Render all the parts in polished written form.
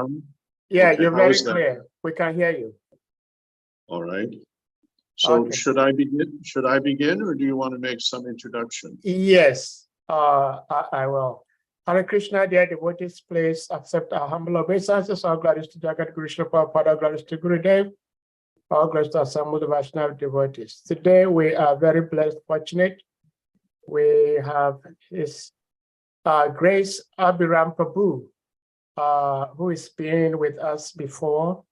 Bhagavatam? Yeah, Okay, you're how very is that? clear. We can hear you. All right. So Okay. should I begin? Should I begin, or do you want to make some introduction? Yes, I will. Hare Krishna, dear devotees, please accept our humble obeisances. All glories to Jagat Guru Srila Prabhupada, glories to Gurudev, all glories to our Samudra Vaishnava devotees. Today we are very blessed, fortunate. We have His Grace ABHIRAM Prabhu, who has been with us before.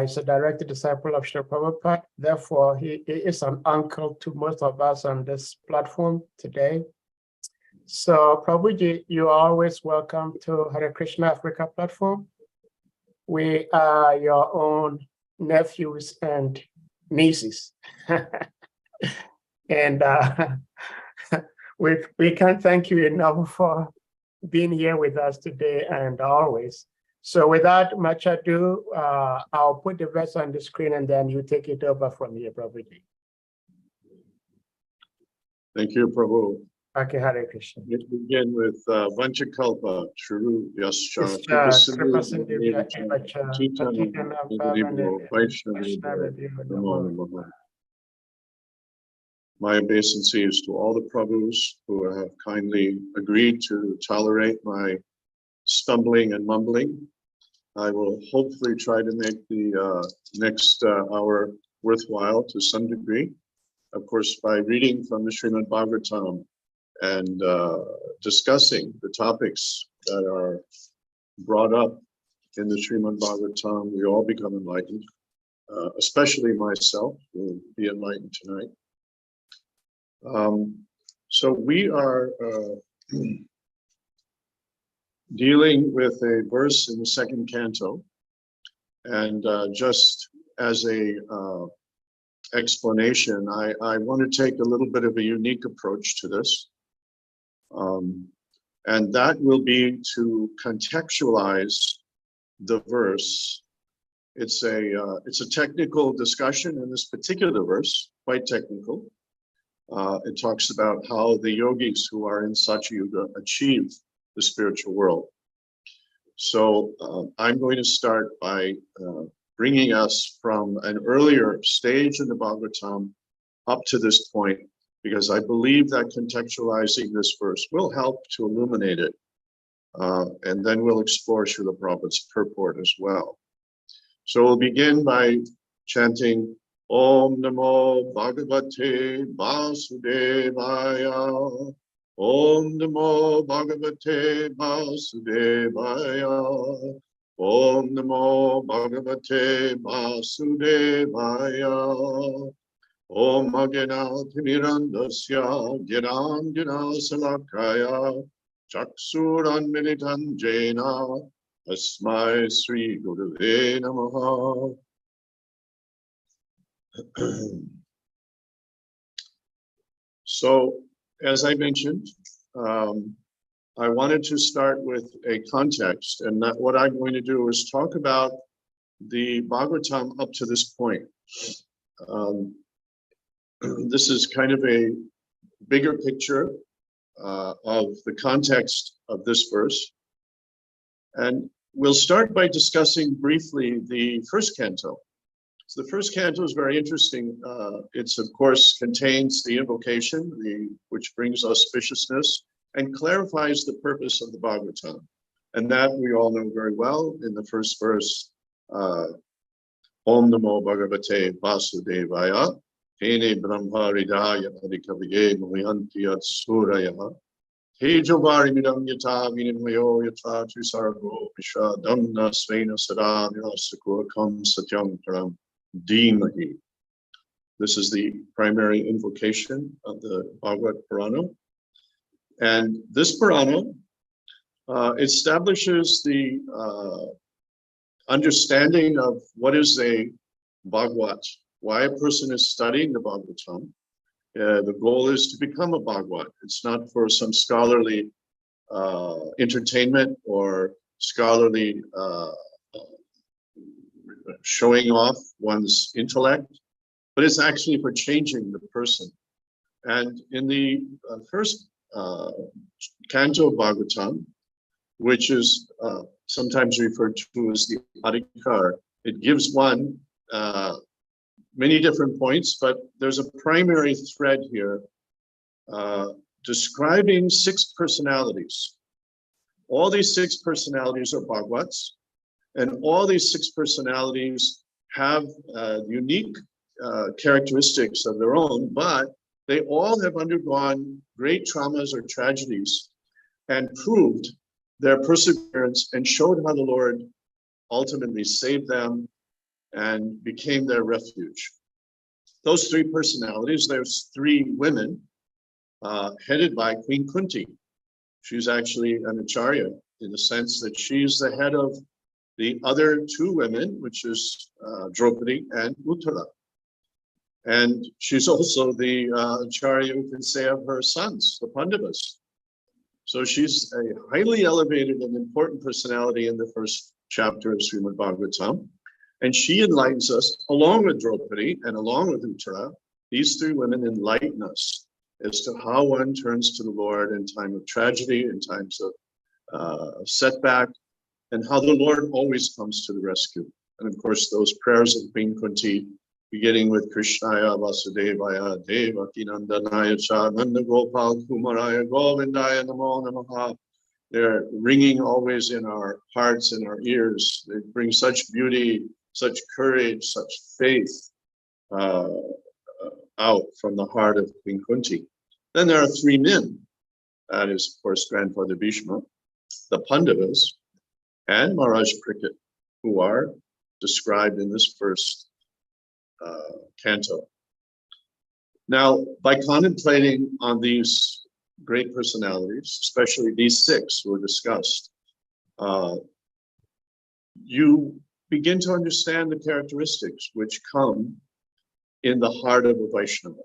He's a direct disciple of Srila Prabhupada. Therefore, he is an uncle to most of us on this platform today. So, Prabhuji, you are always welcome to Hare Krishna Africa platform. We are your own nephews and nieces. And we can't thank you enough for being here with us today and always. So without much ado, I'll put the verse on the screen and then you take it over from here, Prabhuji. Thank you, Prabhu. Okay, Hare Krishna. We begin with Vanchakalpa, Shuru Yascha, My obeisances to all the Prabhus who have kindly agreed to tolerate my stumbling and mumbling. I will hopefully try to make the next hour worthwhile to some degree. Of course, by reading from the SRIMAD BHAGAVATAM and discussing the topics that are brought up in the SRIMAD BHAGAVATAM, we all become enlightened, especially myself will be enlightened tonight. So we are dealing with a verse in the second canto, and just as a explanation, I want to take a little bit of a unique approach to this, and that will be to contextualize the verse. It's a technical discussion in this particular verse, quite technical. It talks about how the yogis who are in Satya Yuga achieve the spiritual world. So I'm going to start by bringing us from an earlier stage in the Bhagavatam up to this point, because I believe that contextualizing this verse will help to illuminate it. And then we'll explore Srila Prabhupada's purport as well. So we'll begin by chanting Om Namo Bhagavate Vasudevaya. Om Namo Bhagavate Vasudevaya. Om Namo Bhagavate Vasudevaya. Om Agena Timirandasya Girandina Salakaya Chaksuran Militan Jena Asmai Sri Gurave Namaha. So, as I mentioned, I wanted to start with a context, and that what I'm going to do is talk about the Bhagavatam up to this point. This is kind of a bigger picture of the context of this verse. And we'll start by discussing briefly the first canto. So the first canto is very interesting. It's, of course, contains the invocation, which brings auspiciousness and clarifies the purpose of the Bhagavatam. And that we all know very well in the first verse, Om Namo Bhagavate Vasudevaya, Tene Brahma Ridaya Adikaviye Muyanti Suraya, Tejovari Midam Yata Vinamayo Yata Trisargo Misha Damna Svena Sada Nirasakurakam Satyam Param Dhimahi. This is the primary invocation of the Bhagavad Purana. And this Purana establishes the understanding of what is a Bhagavat, why a person is studying the Bhagavatam. The goal is to become a Bhagavat. It's not for some scholarly entertainment or scholarly showing off one's intellect, but it's actually for changing the person. And in the first canto of Bhagavatam, which is sometimes referred to as the adhikar. It gives one many different points, but there's a primary thread here describing 6 personalities. All these 6 personalities are Bhagavats, and all these 6 personalities have unique characteristics of their own, but they all have undergone great traumas or tragedies and proved their perseverance and showed how the Lord ultimately saved them and became their refuge. Those 3 personalities, there's 3 women headed by Queen Kunti. She's actually an acharya in the sense that she's the head of the other 2 women, which is Draupadi and Uttara. And she's also the acharya, you can say, of her sons, the Pandavas. So she's a highly elevated and important personality in the first chapter of Srimad Bhagavatam. And she enlightens us, along with Draupadi and along with Uttara. These 3 women enlighten us as to how one turns to the Lord in time of tragedy, in times of setback, and how the Lord always comes to the rescue. And of course, those prayers of Queen Kunti, beginning with Krishnaya Vasudevaya Devaki Nandanaya Cha Nanda Gopal Kumaraya Govindaya Namo Namaha. They're ringing always in our hearts and our ears. They bring such beauty, such courage, such faith out from the heart of Queen Kunti. Then there are 3 men. That is, of course, Grandfather Bhishma, the Pandavas, and Maharaj Cricket, who are described in this first canto. Now, by contemplating on these great personalities, especially these 6 who are discussed, you begin to understand the characteristics which come in the heart of a Vaishnava.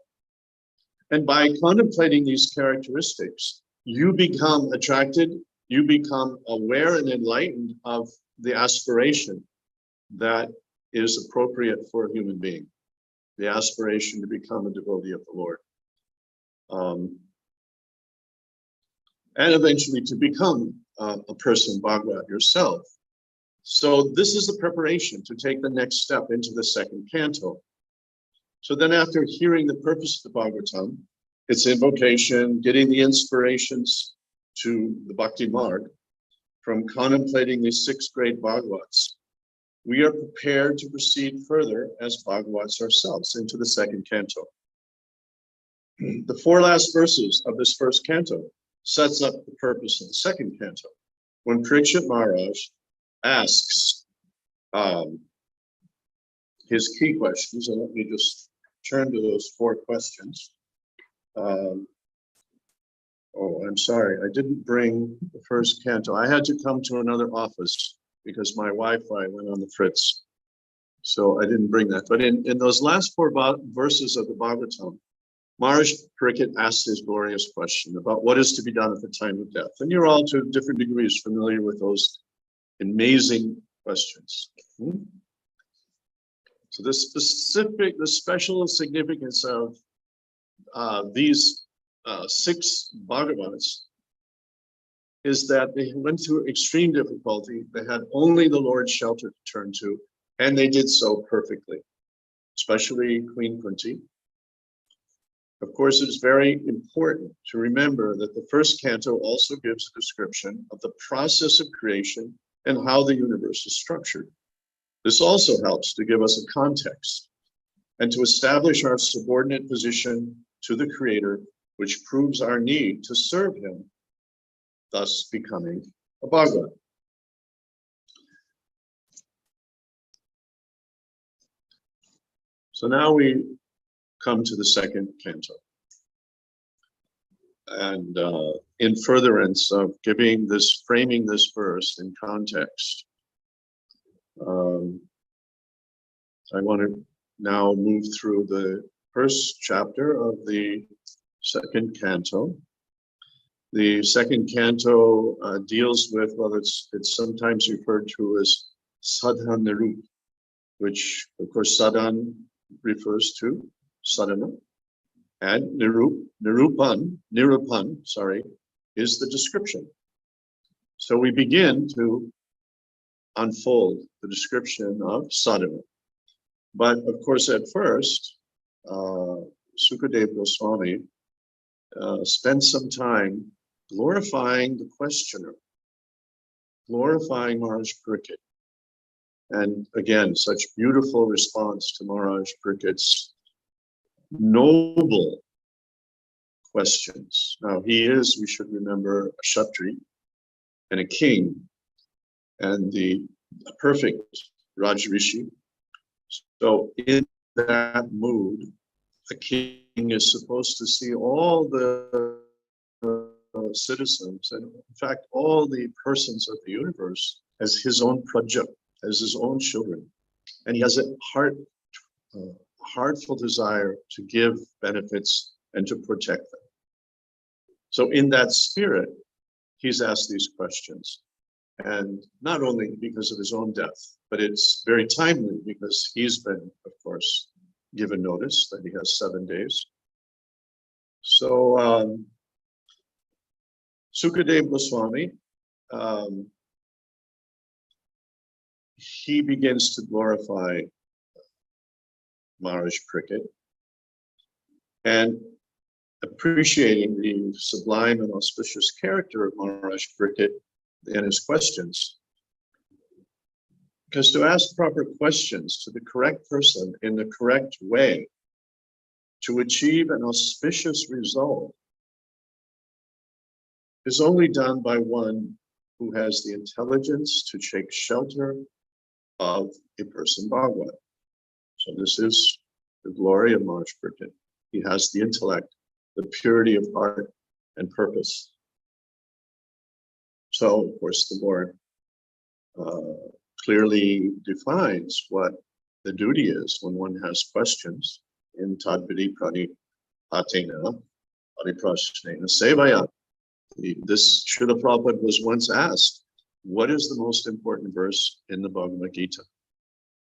And by contemplating these characteristics, you become attracted, you become aware and enlightened of the aspiration that is appropriate for a human being, the aspiration to become a devotee of the Lord. And eventually to become a person, Bhagavat, yourself. So this is the preparation to take the next step into the second canto. So then after hearing the purpose of the Bhagavatam, its invocation, getting the inspirations to the Bhakti Marg, from contemplating these 6 great Bhagavats, we are prepared to proceed further as Bhagavats ourselves into the second canto. The 4 last verses of this first canto sets up the purpose of the second canto. When Parikshit Maharaj asks his key questions, and let me just turn to those 4 questions. Oh, I'm sorry, I didn't bring the first canto. I had to come to another office because my Wi-Fi went on the fritz. So I didn't bring that. But in those last 4 verses of the Bhagavatam, Maharaj Parikshit asked his glorious question about what is to be done at the time of death. And you're all to different degrees familiar with those amazing questions. So the special significance of these 6 Bhagavats is that they went through extreme difficulty. They had only the Lord's shelter to turn to, and they did so perfectly, especially Queen Kunti. Of course, it is very important to remember that the first canto also gives a description of the process of creation and how the universe is structured. This also helps to give us a context and to establish our subordinate position to the Creator, which proves our need to serve Him, thus becoming a Bhagavat. So now we come to the second canto. And in furtherance of framing this verse in context, I want to now move through the first chapter of the second canto. The second canto deals with, well, it's sometimes referred to as Sadhan Nirup, which of course Sadhan refers to sadhana, and Nirupan, is the description. So we begin to unfold the description of sadhana. But of course, at first, Sukadeva Goswami spent some time glorifying the questioner, glorifying Maharaj Parikshit. And again, such beautiful response to Maharaj Parikshit's noble questions. Now, he is, we should remember, a Kshatri and a king, and a perfect Rajrishi. So in that mood, a king is supposed to see all the citizens, and in fact, all the persons of the universe as his own praja, as his own children. And he has a heartful desire to give benefits and to protect them. So in that spirit, he's asked these questions. And not only because of his own death, but it's very timely because he's been, of course, given notice that he has 7 days. So Sukadeva Goswami, he begins to glorify Maharaj Parikshit and appreciating the sublime and auspicious character of Maharaj Parikshit and his questions. Because to ask proper questions to the correct person in the correct way to achieve an auspicious result is only done by one who has the intelligence to take shelter of a person Bhagavad. So this is the glory of Maharaj Parikshit. He has the intellect, the purity of heart and purpose. So, of course, the Lord clearly defines what the duty is when one has questions in Tadvidi Prani Atena, Pariprashnena Sevaya. This Srila Prabhupada was once asked, what is the most important verse in the Bhagavad Gita?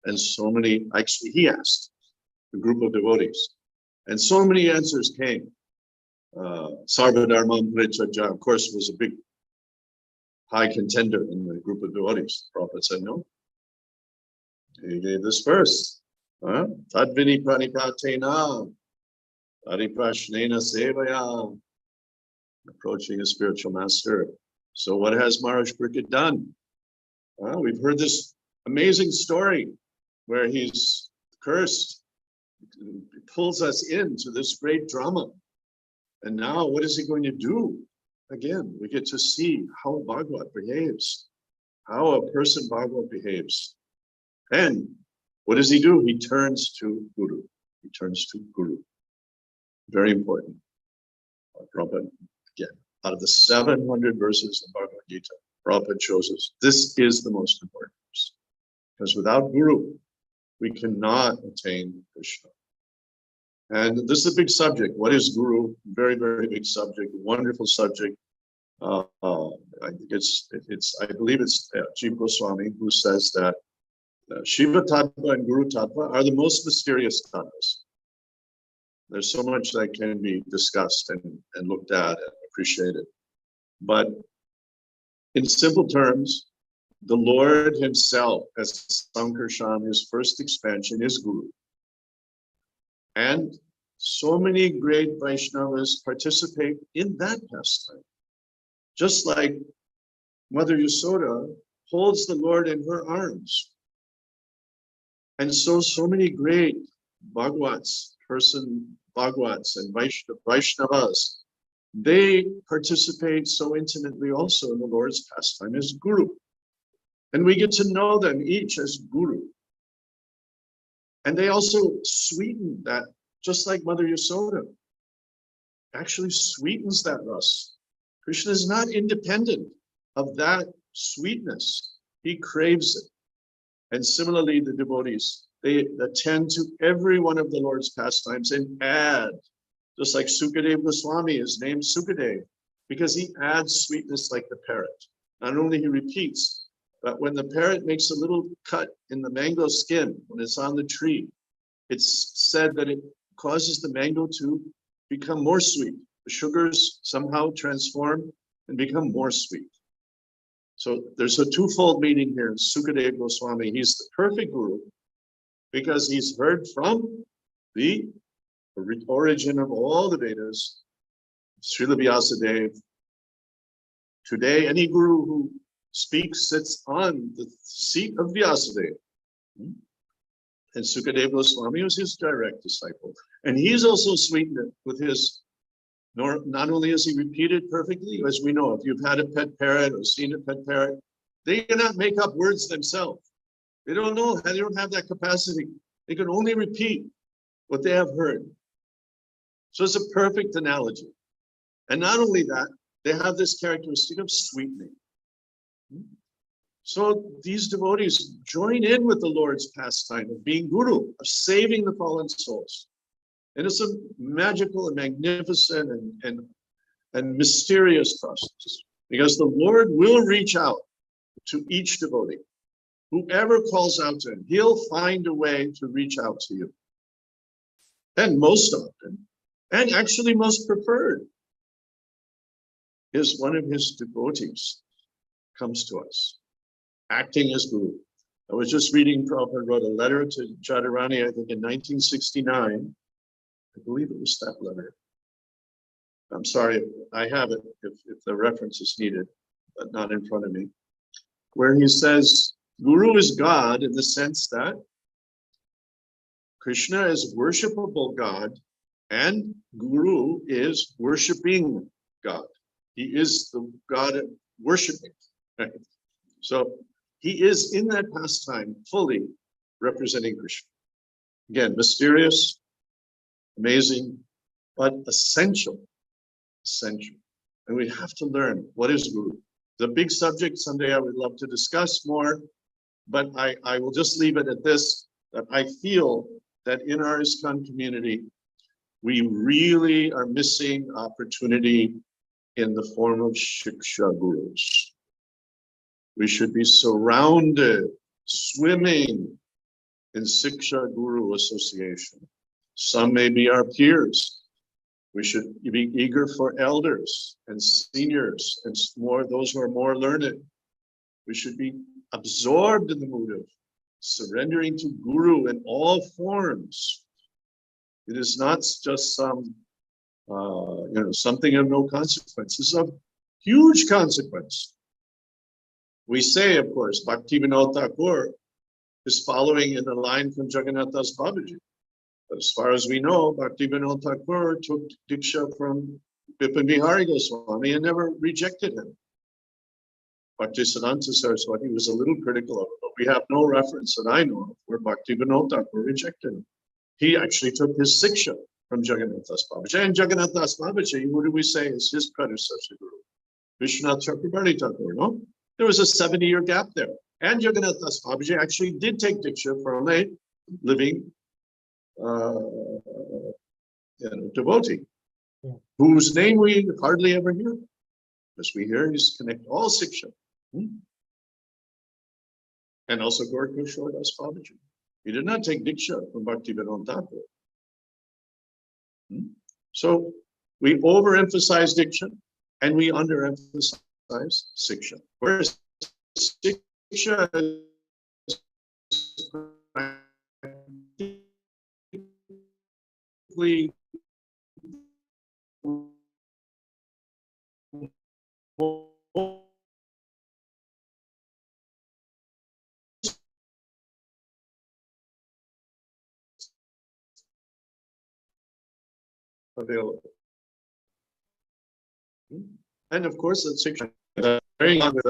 And so many, actually he asked a group of devotees, and so many answers came. Sarvadharmam Parityajya, of course, was a big high contender in the group of devotees. The Prabhupada said no. He gave this verse. Tadvini pranipratena, pariprashnena sevaya. Approaching a spiritual master. So what has Maharaj Parikshit done? We've heard this amazing story where he's cursed. He pulls us into this great drama. And now what is he going to do? Again, we get to see how Bhagavat behaves, how a person Bhagavat behaves. And what does he do? He turns to Guru. He turns to Guru. Very important. Prabhupada, again, out of the 700 verses in Bhagavad Gita, Prabhupada shows us this is the most important verse. Because without Guru, we cannot attain Krishna. And this is a big subject. What is Guru? Very, very big subject, wonderful subject. I believe it's Jiva Goswami who says that Shiva Tattva and Guru Tattva are the most mysterious tattvas. There's so much that can be discussed and looked at and appreciated. But in simple terms, the Lord himself, as Sankarshan, his first expansion, is Guru. And so many great Vaishnavas participate in that pastime. Just like Mother Yasoda holds the Lord in her arms. And so many great Bhagavats, Bhagavats and Vaishnavas, they participate so intimately also in the Lord's pastime as Guru. And we get to know them each as Guru. And they also sweeten that, just like Mother Yasoda actually sweetens that rasa. Krishna is not independent of that sweetness. He craves it. And similarly, the devotees, they attend to every one of the Lord's pastimes and add, just like Sukadeva Goswami is named Sukadeva, because he adds sweetness like the parrot. Not only he repeats, but when the parrot makes a little cut in the mango skin, when it's on the tree, it's said that it causes the mango to become more sweet. The sugars somehow transform and become more sweet. So there's a twofold meaning here. Sukadeva Goswami, he's the perfect guru because he's heard from the origin of all the Vedas, Srila Vyasadeva. Today, any guru who speaks sits on the seat of Vyasadeva. And Sukadeva Goswami was his direct disciple. And he's also sweetened it with his, not only is he repeated perfectly, as we know, if you've had a pet parrot or seen a pet parrot, they cannot make up words themselves. They don't know, they don't have that capacity. They can only repeat what they have heard. So it's a perfect analogy. And not only that, they have this characteristic of sweetening. So these devotees join in with the Lord's pastime of being guru, of saving the fallen souls. And it's a magical and magnificent and mysterious process, because the Lord will reach out to each devotee. Whoever calls out to him, he'll find a way to reach out to you. And most often, and actually most preferred, is one of his devotees comes to us, acting as guru. I was just reading, Prabhupada wrote a letter to Jadharani, I think in 1969. I believe it was that letter. I'm sorry, I have it if the reference is needed, but not in front of me. Where he says, Guru is God in the sense that Krishna is worshipable God and Guru is worshiping God. He is the God of worshiping. Right? So he is in that pastime fully representing Krishna. Again, mysterious, amazing, but essential. Essential. And we have to learn what is Guru. The big subject someday I would love to discuss more, but I will just leave it at this, that I feel that in our ISKCON community, we really are missing opportunity in the form of Shiksha Gurus. We should be surrounded, swimming in Shiksha Guru Association. Some may be our peers. We should be eager for elders and seniors and more those who are more learned. We should be absorbed in the mood of surrendering to Guru in all forms. It is not just some, something of no consequence. It's of huge consequence. We say, of course, Bhaktivinoda Thakur is following in the line from Jagannath Das Babaji. But as far as we know, Bhaktivinoda Thakur took Diksha from Bipin Bihari Goswami and never rejected him. Bhaktisiddhanta Saraswati was a little critical of it, but we have no reference that I know of where Bhaktivinoda Thakur rejected him. He actually took his Siksha from Jagannath Das Babaji. And Jagannath Das Babaji, what do we say is his predecessor guru? Vishwanath Chakrabarti Thakur, no? There was a 70-year gap there. And Jagannath Das Babaji actually did take Diksha from a living devotee, whose name we hardly ever hear. As we hear, he's connect all Siksha. And also Gaur Kishore Das Babaji. He did not take Diksha from Bhaktivinoda Thakur. So we overemphasize Diksha and we underemphasize Siksha. Whereas Siksha is practically available. And of course, the Siksha, very long with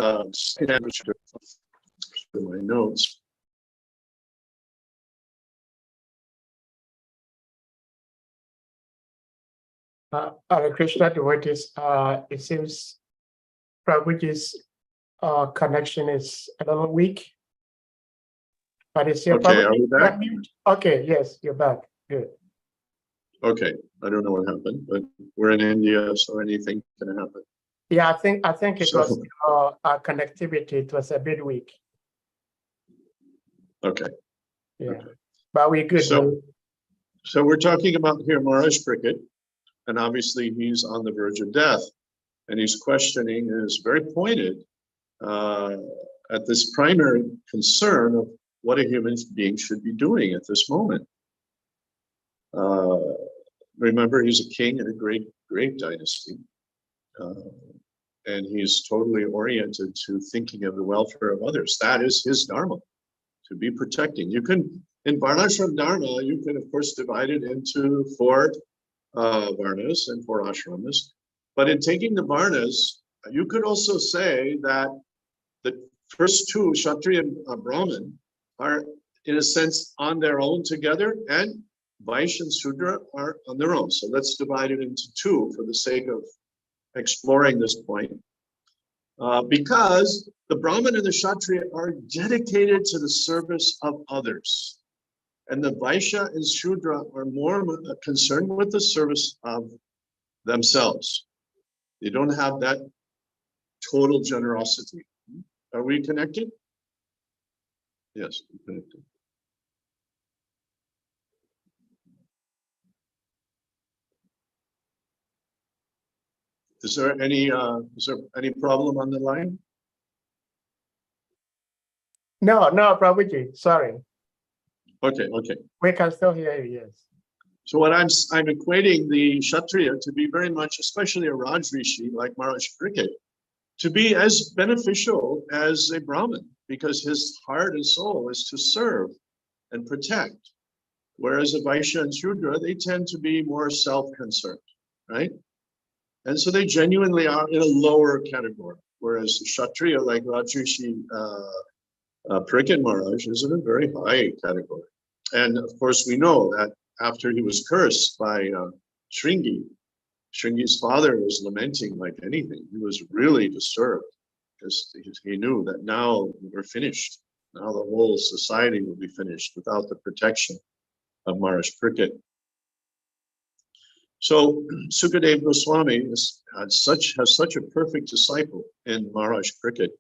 my notes. Hare Krishna devotees, it seems Prabhuji's connection is a little weak. But it's your Okay, are we back? Okay, yes, you're back. Good. Okay, I don't know what happened, but we're in India, so anything can happen. Yeah, I think it was our connectivity. It was a bit weak. Okay. Yeah, okay. But we're good. So we're talking about here Maharaj Cricket, and obviously he's on the verge of death, and he's questioning, and is very pointed, at this primary concern of what a human being should be doing at this moment. Remember, he's a king in a great dynasty. And he's totally oriented to thinking of the welfare of others. That is his dharma, to be protecting. You can, in Varnashram Dharma, you can of course divide it into 4 Varnas and 4 ashramas. But in taking the Varnas, you could also say that the first 2, Kshatriya and Brahman, are in a sense on their own together, and Vaishya and Shudra are on their own. So let's divide it into 2 for the sake of exploring this point. Because the Brahman and the Kshatriya are dedicated to the service of others. And the Vaishya and Shudra are more concerned with the service of themselves. They don't have that total generosity. Are we connected? Yes, we're connected. Is there any problem on the line? No, Prabhuji, sorry. Okay. We can still hear you, yes. So what I'm equating the Kshatriya to be very much, especially a Raj Rishi like Maharaj Pariksit, to be as beneficial as a Brahmin, because his heart and soul is to serve and protect. Whereas a Vaishya and Shudra, they tend to be more self-concerned, right? And so they genuinely are in a lower category, whereas Kshatriya, like Rajrishi Pariksit Maharaj, is in a very high category. And of course, we know that after he was cursed by Shringi's father was lamenting like anything. He was really disturbed because he knew that now we're finished. Now the whole society will be finished without the protection of Maharaj Pariksit. So Sukadeva Goswami has such a perfect disciple in Maharaj Pariksit.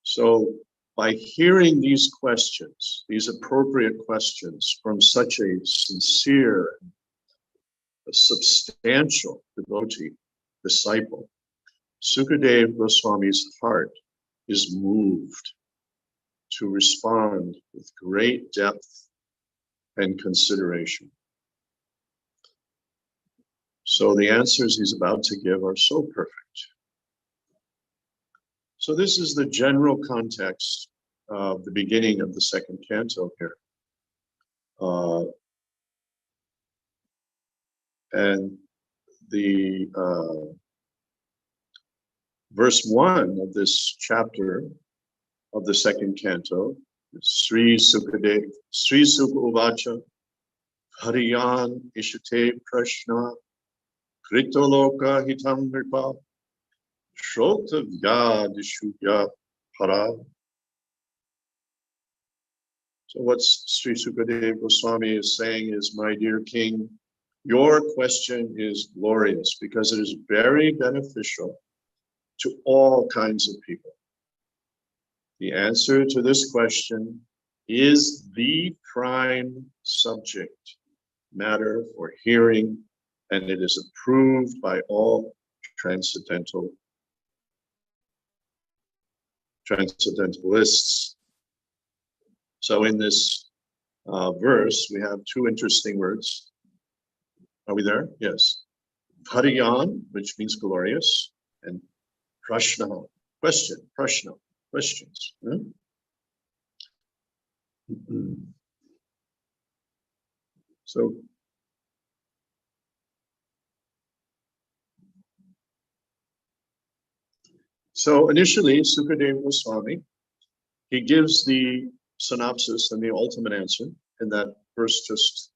So by hearing these questions, these appropriate questions from such a sincere, a substantial devotee, disciple, Sukadeva Goswami's heart is moved to respond with great depth and consideration. So the answers he's about to give are so perfect. So this is the general context of the beginning of the second canto here. And the verse 1 of this chapter of the second canto, Sri Sukha Uvacha, Hariyan Ishate Prashna, Kritoloka Hitam Nripa, Shrotavya Dishubhya Para. So what Sri Sukadeva Goswami is saying is, my dear king, your question is glorious because it is very beneficial to all kinds of people. The answer to this question is the prime subject matter for hearing, and it is approved by all transcendentalists. So in this verse, we have 2 interesting words. Are we there? Yes. Hariyan, which means glorious, and Prashna, question, Prashna, questions. So initially, Sukadeva Goswami, he gives the synopsis and the ultimate answer in that verse just,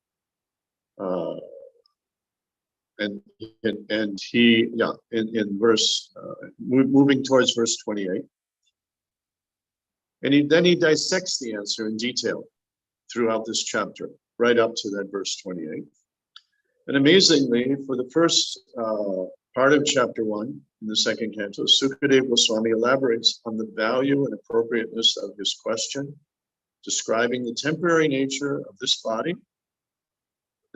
in verse, moving towards verse 28. And then he dissects the answer in detail throughout this chapter, right up to that verse 28. And amazingly, for the first part of chapter 1 in the second canto, Sukadeva Goswami elaborates on the value and appropriateness of his question, describing the temporary nature of this body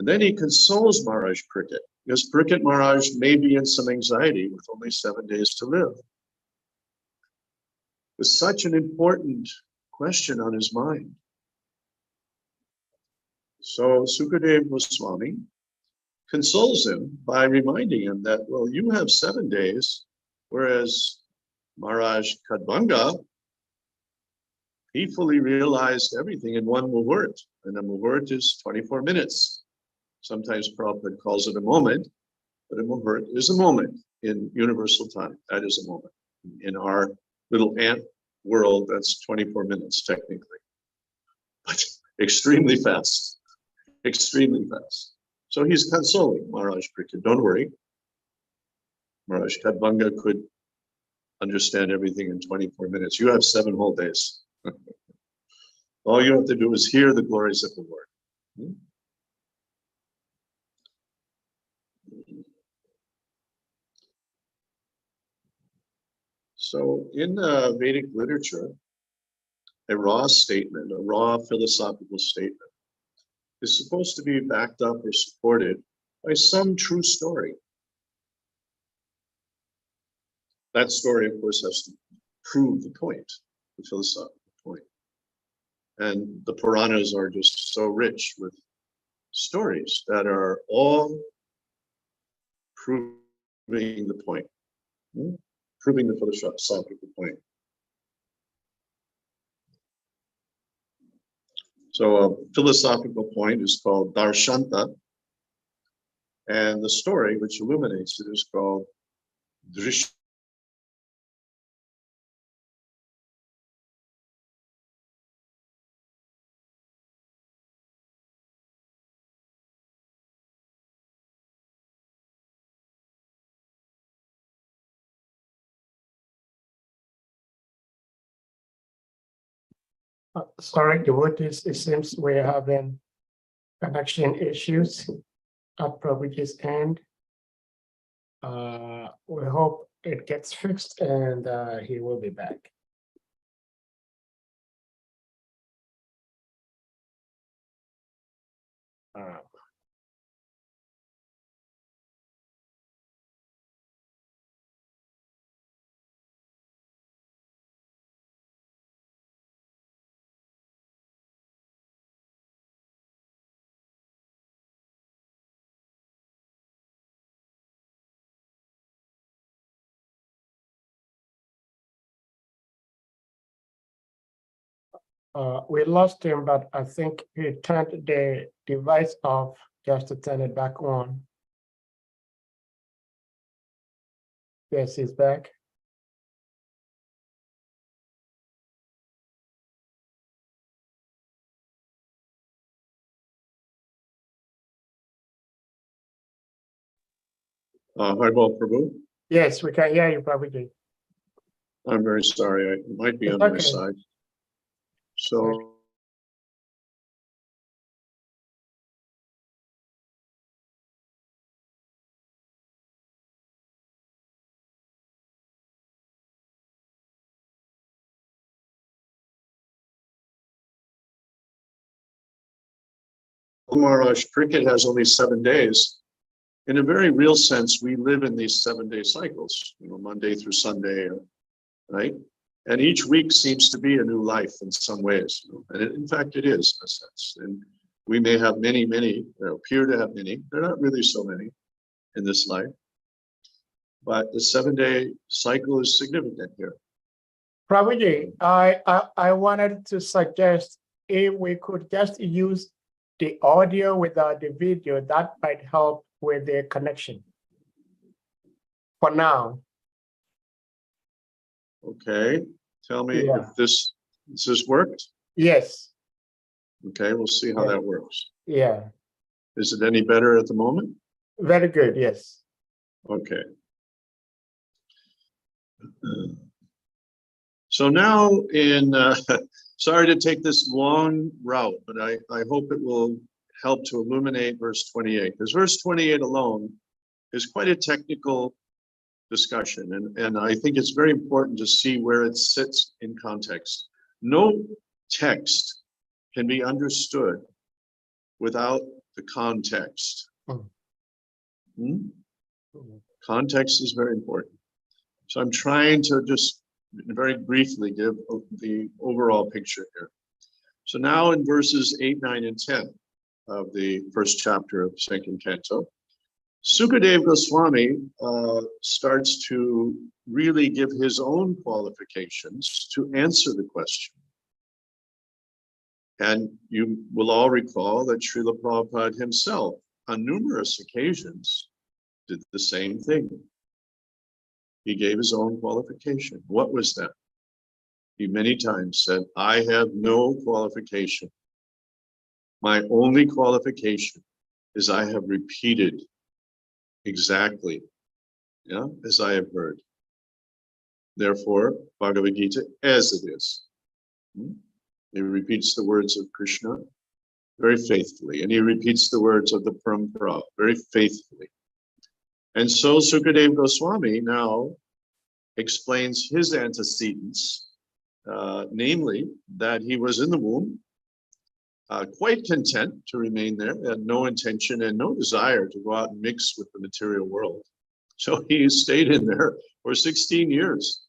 And then he consoles Maharaj Parikshit, because Parikshit Maharaj may be in some anxiety with only 7 days to live. With such an important question on his mind. So Sukadeva Goswami consoles him by reminding him that, well, you have 7 days, whereas Maharaj Kadvanga, he fully realized everything in one muhurt, and a muhurt is 24 minutes. Sometimes Prabhupada calls it a moment, but a muhurt is a moment in universal time. That is a moment. In our little ant world, that's 24 minutes technically, but extremely fast, extremely fast. So he's consoling Maharaj Parikshit, don't worry. Maharaj Kadvanga could understand everything in 24 minutes. You have 7 whole days. All you have to do is hear the glories of the Lord. So in Vedic literature, a raw statement, a raw philosophical statement, is supposed to be backed up or supported by some true story. That story, of course, has to prove the point, the philosophical point. And the Puranas are just so rich with stories that are all proving the point, proving the philosophical point. So a philosophical point is called darshanta, and the story which illuminates it is called drishya. Sorry, devotees, it seems we're having connection issues at Prabhuji's end. We hope it gets fixed and he will be back. We lost him, but I think he turned the device off just to turn it back on. Yes, he's back. Harbal Prabhu, Yes, we can hear you, Prabhuji. I'm very sorry, it might be It's on my okay. side. So Maharaj Parikshit has only 7 days. In a very real sense, we live in these 7-day cycles, Monday through Sunday, right? And each week seems to be a new life in some ways. And in fact, it is in a sense. And we may have many, appear to have many. They're not really so many in this life. But the 7-day cycle is significant here. Prabhuji, I wanted to suggest if we could just use the audio without the video, that might help with the connection. For now. Okay, tell me Yeah. if this has worked. Yes. Okay, we'll see how that works. Yeah. Is it any better at the moment? Very good. Yes. Okay. So now sorry to take this long route, but I hope it will help to illuminate verse 28, because verse 28 alone is quite a technical discussion. And I think it's very important to see where it sits in context. No text can be understood without the context. Mm. Hmm? Context is very important. So I'm trying to just very briefly give the overall picture here. So now in verses 8, 9, and 10 of the first chapter of second canto, Sukadeva Goswami starts to really give his own qualifications to answer the question. And you will all recall that Srila Prabhupada himself, on numerous occasions, did the same thing. He gave his own qualification. What was that? He many times said, I have no qualification. My only qualification is I have repeated exactly, as I have heard. Therefore, Bhagavad Gita as it is. He repeats the words of Krishna very faithfully, and he repeats the words of the Parampara very faithfully. And so Sukadeva Goswami now explains his antecedents, namely that he was in the womb, quite content to remain there, had no intention and no desire to go out and mix with the material world. So he stayed in there for 16 years,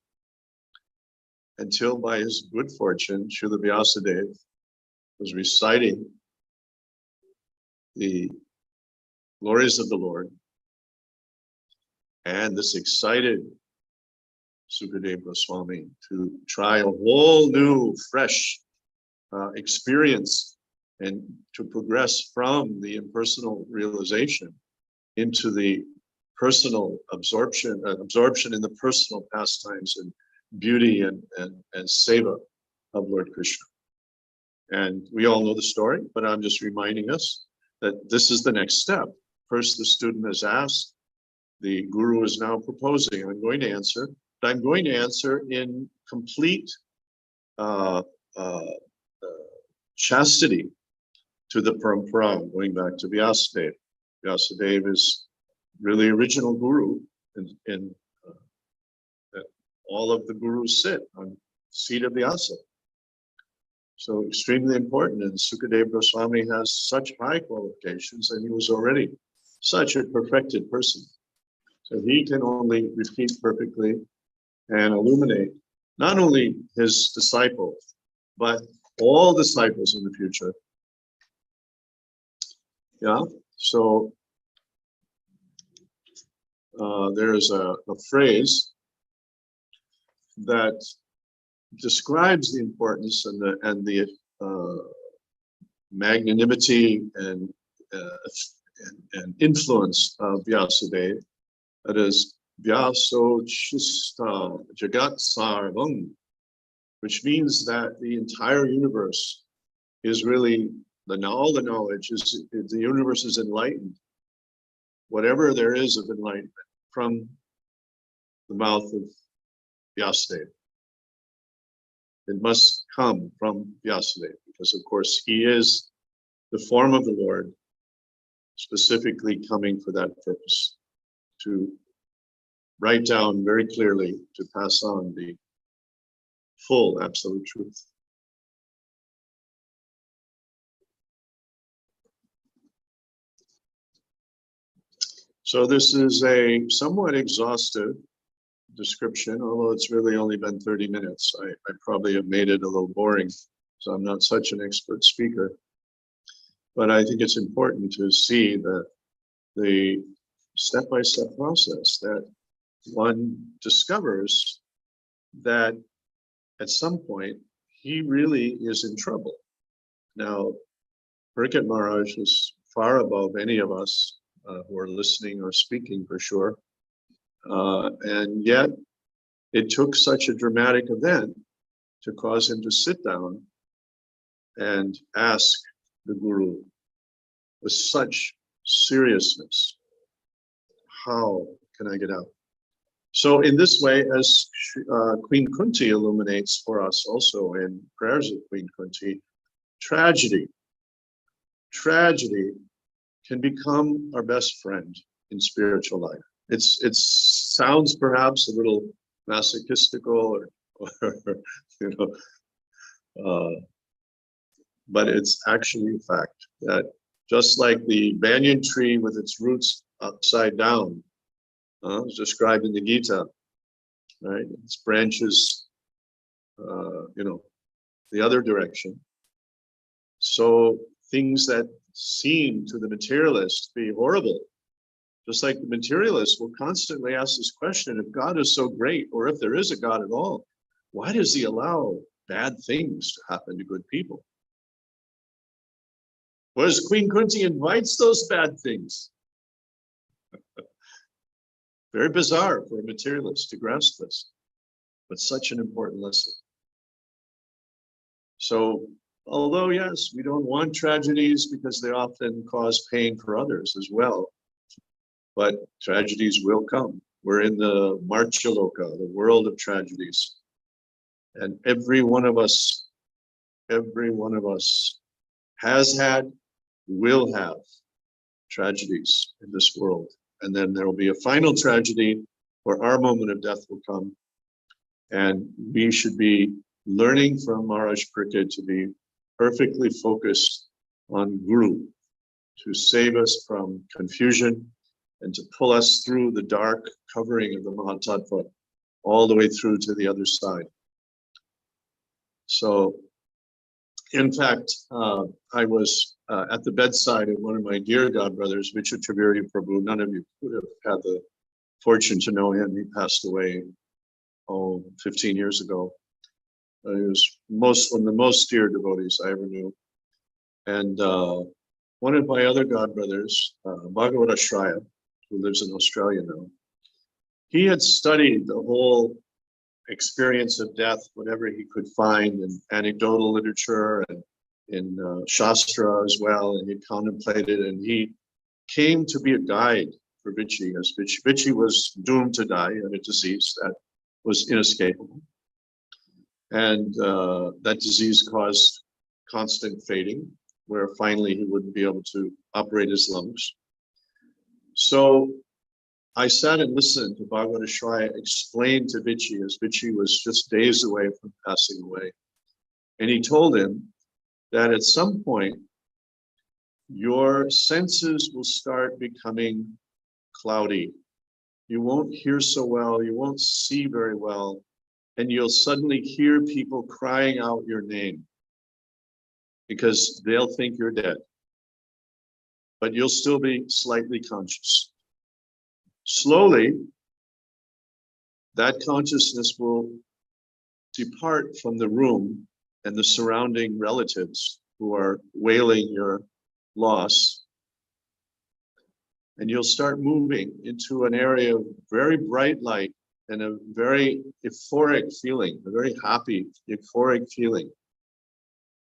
until by his good fortune, Srila Vyasadeva was reciting the glories of the Lord, and this excited Sukadeva Goswami to try a whole new, fresh experience and to progress from the impersonal realization into the personal absorption in the personal pastimes and beauty and seva of Lord Krishna. And we all know the story, but I'm just reminding us that this is the next step. First, the student has asked, the guru is now proposing. I'm going to answer, but I'm going to answer in complete chastity to the parampara, going back to Vyasadeva. Vyasadeva is really original guru, and all of the gurus sit on seat of Vyasa. So extremely important, and Sukadeva Goswami has such high qualifications, and he was already such a perfected person. So he can only repeat perfectly and illuminate not only his disciples, but all disciples in the future. Yeah, so there's a phrase that describes the importance and the magnanimity and influence of Vyasadeva. That is Vyaso Chista Jagat Sarvam, which means that the entire universe is really all the knowledge is the universe is enlightened. Whatever there is of enlightenment from the mouth of Vyasadeva. It must come from Vyasadeva, because of course he is the form of the Lord, specifically coming for that purpose, to write down very clearly, to pass on the full absolute truth. So this is a somewhat exhaustive description, although it's really only been 30 minutes. I probably have made it a little boring, so I'm not such an expert speaker. But I think it's important to see that the step-by-step process that one discovers that at some point he really is in trouble. Now, Parikshit Maharaj is far above any of us who are listening or speaking for sure. And yet it took such a dramatic event to cause him to sit down and ask the Guru with such seriousness, how can I get out? So in this way, as Queen Kunti illuminates for us also in prayers of Queen Kunti, tragedy can become our best friend in spiritual life. It sounds perhaps a little masochistical but it's actually a fact that just like the banyan tree with its roots upside down, is described in the Gita, right? Its branches, the other direction. So things that seem to the materialist to be horrible, just like the materialist will constantly ask this question, if God is so great, or if there is a God at all, why does he allow bad things to happen to good people? Whereas Queen Kunti invites those bad things. Very bizarre for a materialist to grasp this, but such an important lesson. So, although yes, we don't want tragedies because they often cause pain for others as well, but tragedies will come. We're in the Marchaloka, the world of tragedies. And every one of us has had, will have tragedies in this world. And then there will be a final tragedy where our moment of death will come. And we should be learning from Maharaj Pariksit to be perfectly focused on Guru, to save us from confusion and to pull us through the dark covering of the Mahatattva all the way through to the other side. So, in fact, I was at the bedside of one of my dear godbrothers, Vichitravirya Prabhu. None of you would have had the fortune to know him. He passed away, 15 years ago. He was one of the most dear devotees I ever knew. And one of my other godbrothers, Bhagavatashraya, who lives in Australia now, he had studied the whole experience of death, whatever he could find in anecdotal literature and in Shastra as well, and he contemplated, and he came to be a guide for Vichy, as Vichy was doomed to die of a disease that was inescapable. And that disease caused constant fading, where finally he wouldn't be able to operate his lungs. So I sat and listened to Bhagavatashraya explain to Vichy, as Vichy was just days away from passing away. And he told him that at some point, your senses will start becoming cloudy. You won't hear so well, you won't see very well, and you'll suddenly hear people crying out your name because they'll think you're dead. But you'll still be slightly conscious. Slowly, that consciousness will depart from the room and the surrounding relatives who are wailing your loss. And you'll start moving into an area of very bright light and a very euphoric feeling, a very happy, euphoric feeling.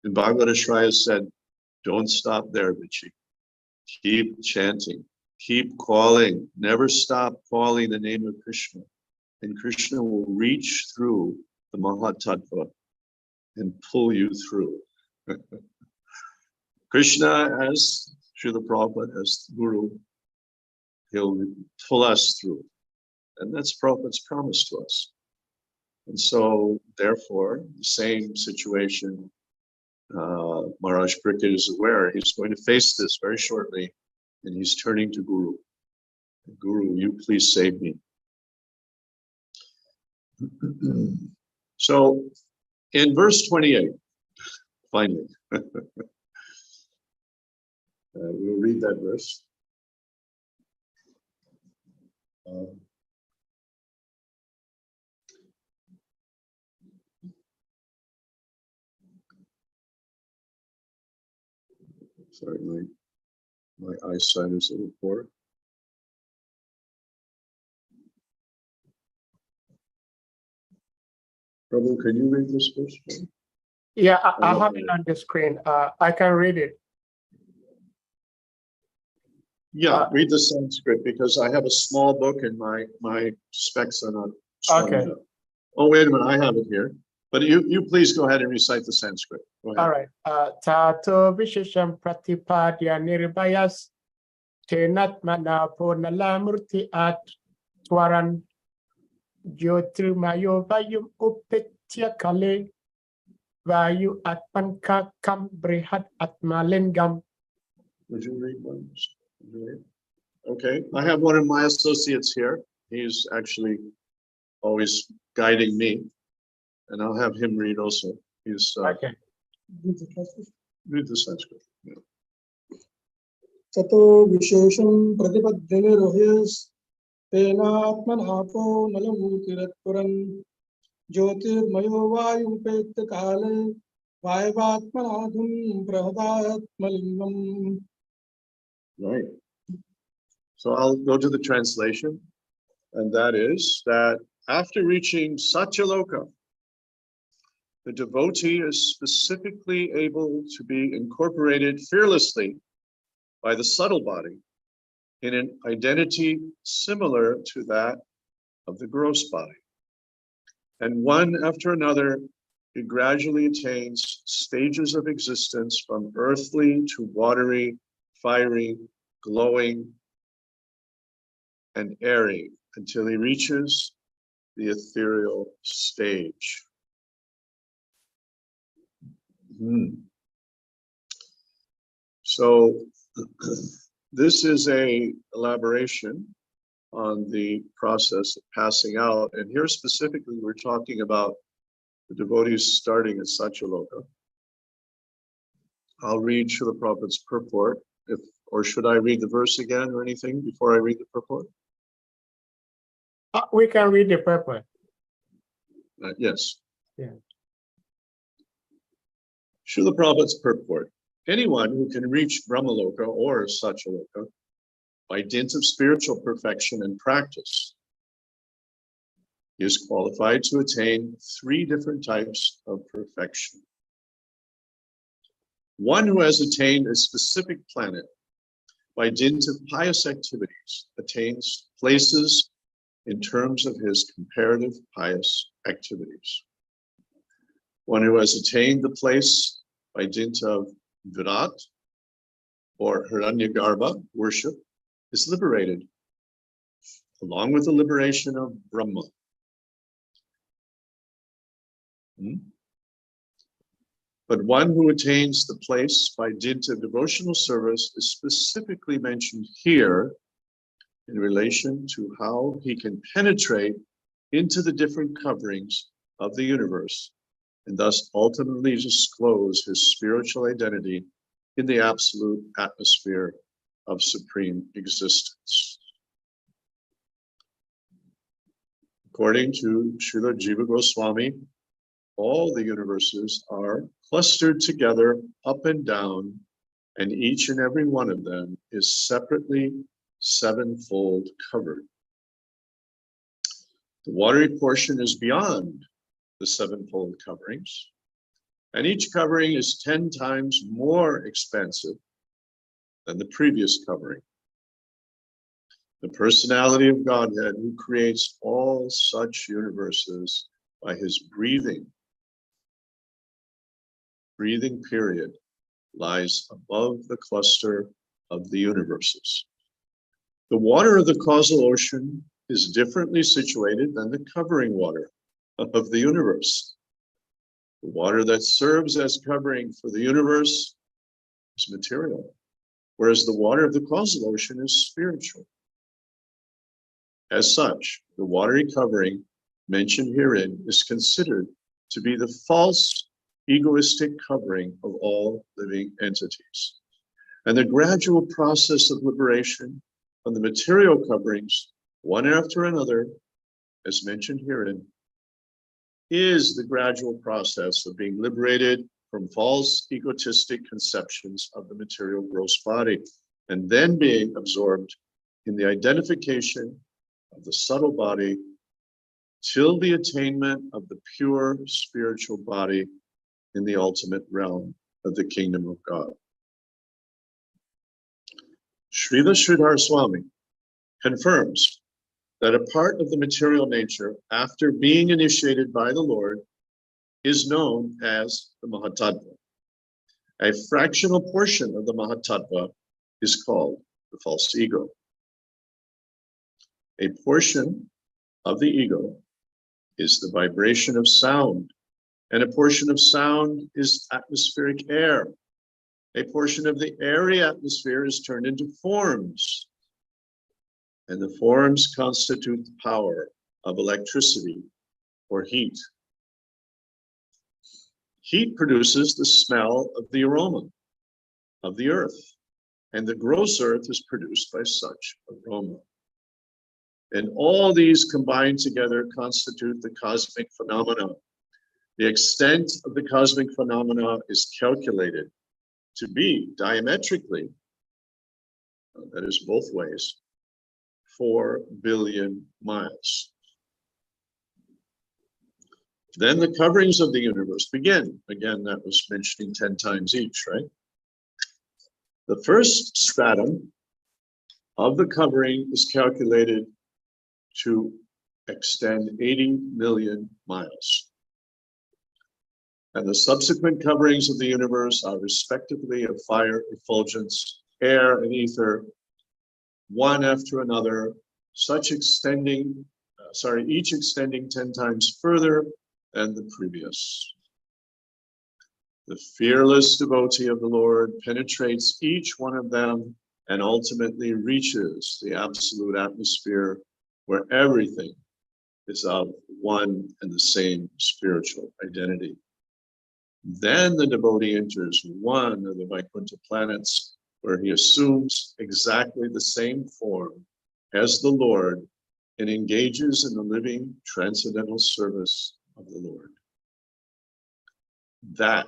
And Bhagavatashraya said, don't stop there, Vichy. Keep chanting. Keep calling, never stop calling the name of Krishna. And Krishna will reach through the Mahatattva and pull you through. Krishna, as Srila Prabhupada, as Guru, he'll pull us through. And that's Prabhupada's promise to us. And so, therefore, the same situation, Maharaj Pariksit is aware, he's going to face this very shortly. And he's turning to Guru. Guru, you please save me. So in verse 28, finally, we'll read that verse. Sorry, my eyesight is a little poor. Prabhu, can you read this verse? Yeah, I have it on the screen. I can read it. Yeah, read the Sanskrit because I have a small book and my specs are not strong enough. Oh, wait a minute, I have it here. But you please go ahead and recite the Sanskrit. Go ahead. All right. Tato vishesham pratipadya nirbhayas tenat mana purnala murti at twaran jyotirmayo vayum upetya kale vayu atmanka kam brihat atmalingam Would you read one? Would you read? Okay, I have one of my associates here. He's actually always guiding me, and I'll have him read also. He's Okay. read the Sanskrit. Yeah. ततो विशेषं प्रतिपद्यनिरोह्यस्तेनात्मनापो नलभूतिरत्पुरन् ज्योतिर्मयो वायुपेत्य काले वायवात्मनाधुं बृहदात्मलिङ्गम्. Right. So I'll go to the translation, and that is that after reaching Satyaloka, the devotee is specifically able to be incorporated fearlessly by the subtle body in an identity similar to that of the gross body. And one after another, he gradually attains stages of existence from earthly to watery, fiery, glowing, and airy until he reaches the ethereal stage. So this is a elaboration on the process of passing out. And here specifically, we're talking about the devotees starting at Satyaloka. I'll read Srila Prabhupada's purport, or should I read the verse again or anything before I read the purport? We can read the purport. Yes. Yeah. Srila Prabhupada's purport. Anyone who can reach Brahmaloka or Satyaloka by dint of spiritual perfection and practice is qualified to attain 3 different types of perfection. One who has attained a specific planet by dint of pious activities attains places in terms of his comparative pious activities. One who has attained the place by dint of Virat or Hiranyagarbha worship is liberated, along with the liberation of Brahma. But one who attains the place by dint of devotional service is specifically mentioned here in relation to how he can penetrate into the different coverings of the universe and thus ultimately disclose his spiritual identity in the absolute atmosphere of supreme existence. According to Srila Jiva Goswami, all the universes are clustered together up and down, and each and every one of them is separately 7-fold covered. The watery portion is beyond the 7-fold coverings, and each covering is 10 times more expansive than the previous covering. The personality of Godhead, who creates all such universes by his breathing period, lies above the cluster of the universes. The water of the causal ocean is differently situated than the covering water of the universe. The water that serves as covering for the universe is material, whereas the water of the causal ocean is spiritual. As such, the watery covering mentioned herein is considered to be the false egoistic covering of all living entities. And the gradual process of liberation from the material coverings, one after another, as mentioned herein, is the gradual process of being liberated from false egotistic conceptions of the material gross body, and then being absorbed in the identification of the subtle body till the attainment of the pure spiritual body in the ultimate realm of the kingdom of God. Srila Sridhar Swami confirms that a part of the material nature, after being initiated by the Lord, is known as the Mahatattva. A fractional portion of the Mahatattva is called the false ego. A portion of the ego is the vibration of sound, and a portion of sound is atmospheric air, A portion of the airy atmosphere is turned into forms, and the forms constitute the power of electricity or heat. Heat produces the smell of the aroma of the earth, and the gross earth is produced by such aroma. And all these combined together constitute the cosmic phenomena. The extent of the cosmic phenomena is calculated to be diametrically, that is both ways, 4 billion miles. Then the coverings of the universe begin. Again, that was mentioning 10 times each, right? The first stratum of the covering is calculated to extend 80 million miles. And the subsequent coverings of the universe are respectively of fire, effulgence, air, and ether, one after another, each extending 10 times further than the previous. The fearless devotee of the Lord penetrates each one of them and ultimately reaches the absolute atmosphere where everything is of one and the same spiritual identity. Then the devotee enters one of the Vaikuntha planets where he assumes exactly the same form as the Lord and engages in the living transcendental service of the Lord. That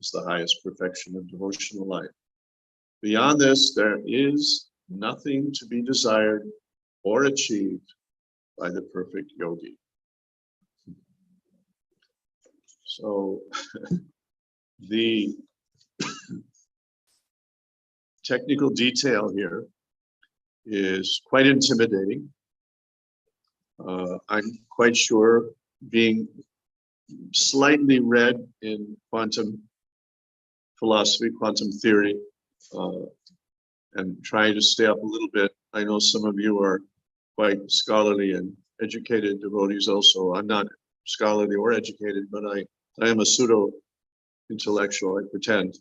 is the highest perfection of devotional life. Beyond this, there is nothing to be desired or achieved by the perfect yogi. So the technical detail here is quite intimidating. I'm quite sure, being slightly read in quantum philosophy, quantum theory, and trying to stay up a little bit. I know some of you are quite scholarly and educated devotees also. I'm not scholarly or educated, but I am a pseudo-intellectual, I pretend.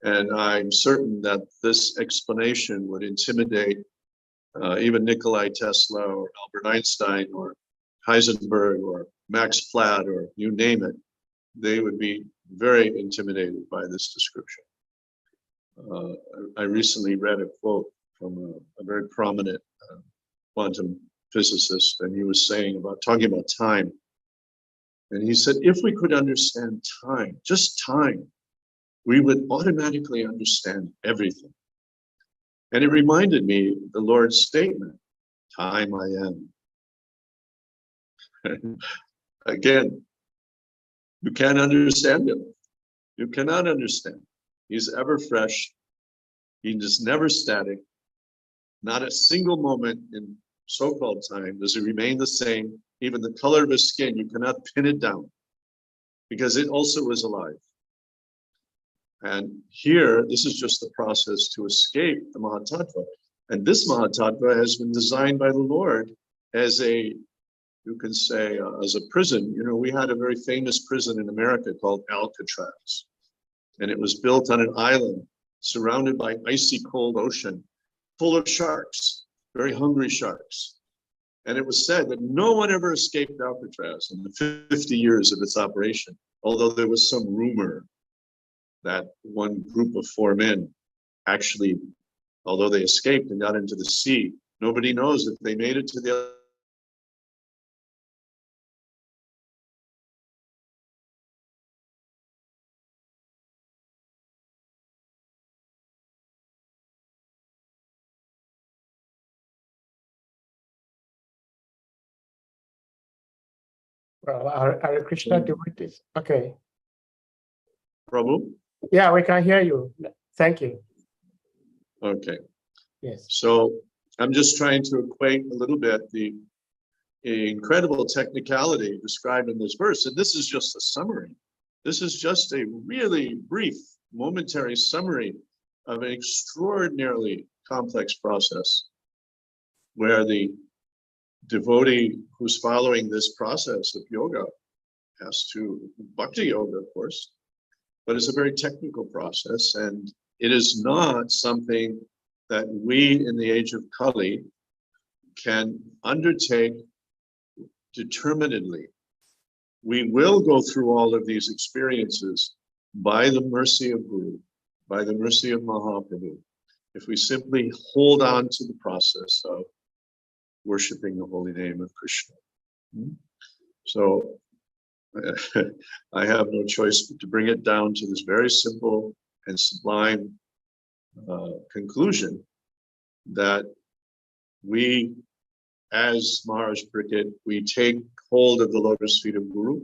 And I'm certain that this explanation would intimidate even Nikola Tesla or Albert Einstein or Heisenberg or Max Planck or you name it. They would be very intimidated by this description. I recently read a quote from a very prominent quantum physicist, and he was talking about time. And he said, if we could understand time, just time, we would automatically understand everything. And it reminded me the Lord's statement, time I am. Again, you can't understand him. You cannot understand. He's ever fresh. He is never static. Not a single moment in so-called time does he remain the same. Even the color of his skin, you cannot pin it down because it also is alive. And here, this is just the process to escape the Mahatattva. And this Mahatattva has been designed by the Lord as a, you can say, as a prison. You know, we had a very famous prison in America called Alcatraz. And it was built on an island surrounded by icy cold ocean, full of sharks, very hungry sharks. And it was said that no one ever escaped Alcatraz in the 50 years of its operation, although there was some rumor that one group of 4 men actually, although they escaped and got into the sea, nobody knows if they made it to the other. Well, Hare Krishna devotees. Okay. Prabhu? Yeah, we can hear you. Thank you. Okay. Yes. So I'm just trying to equate a little bit the incredible technicality described in this verse. And this is just a summary. This is just a really brief, momentary summary of an extraordinarily complex process where the devotee who's following this process of yoga has to, bhakti yoga, of course, but it's a very technical process, and it is not something that we in the age of Kali can undertake determinedly. We will go through all of these experiences by the mercy of Guru, by the mercy of Mahaprabhu, if we simply hold on to the process of worshiping the holy name of Krishna. So I have no choice but to bring it down to this very simple and sublime conclusion that we, as Maharaj Parikshit, we take hold of the lotus feet of Guru,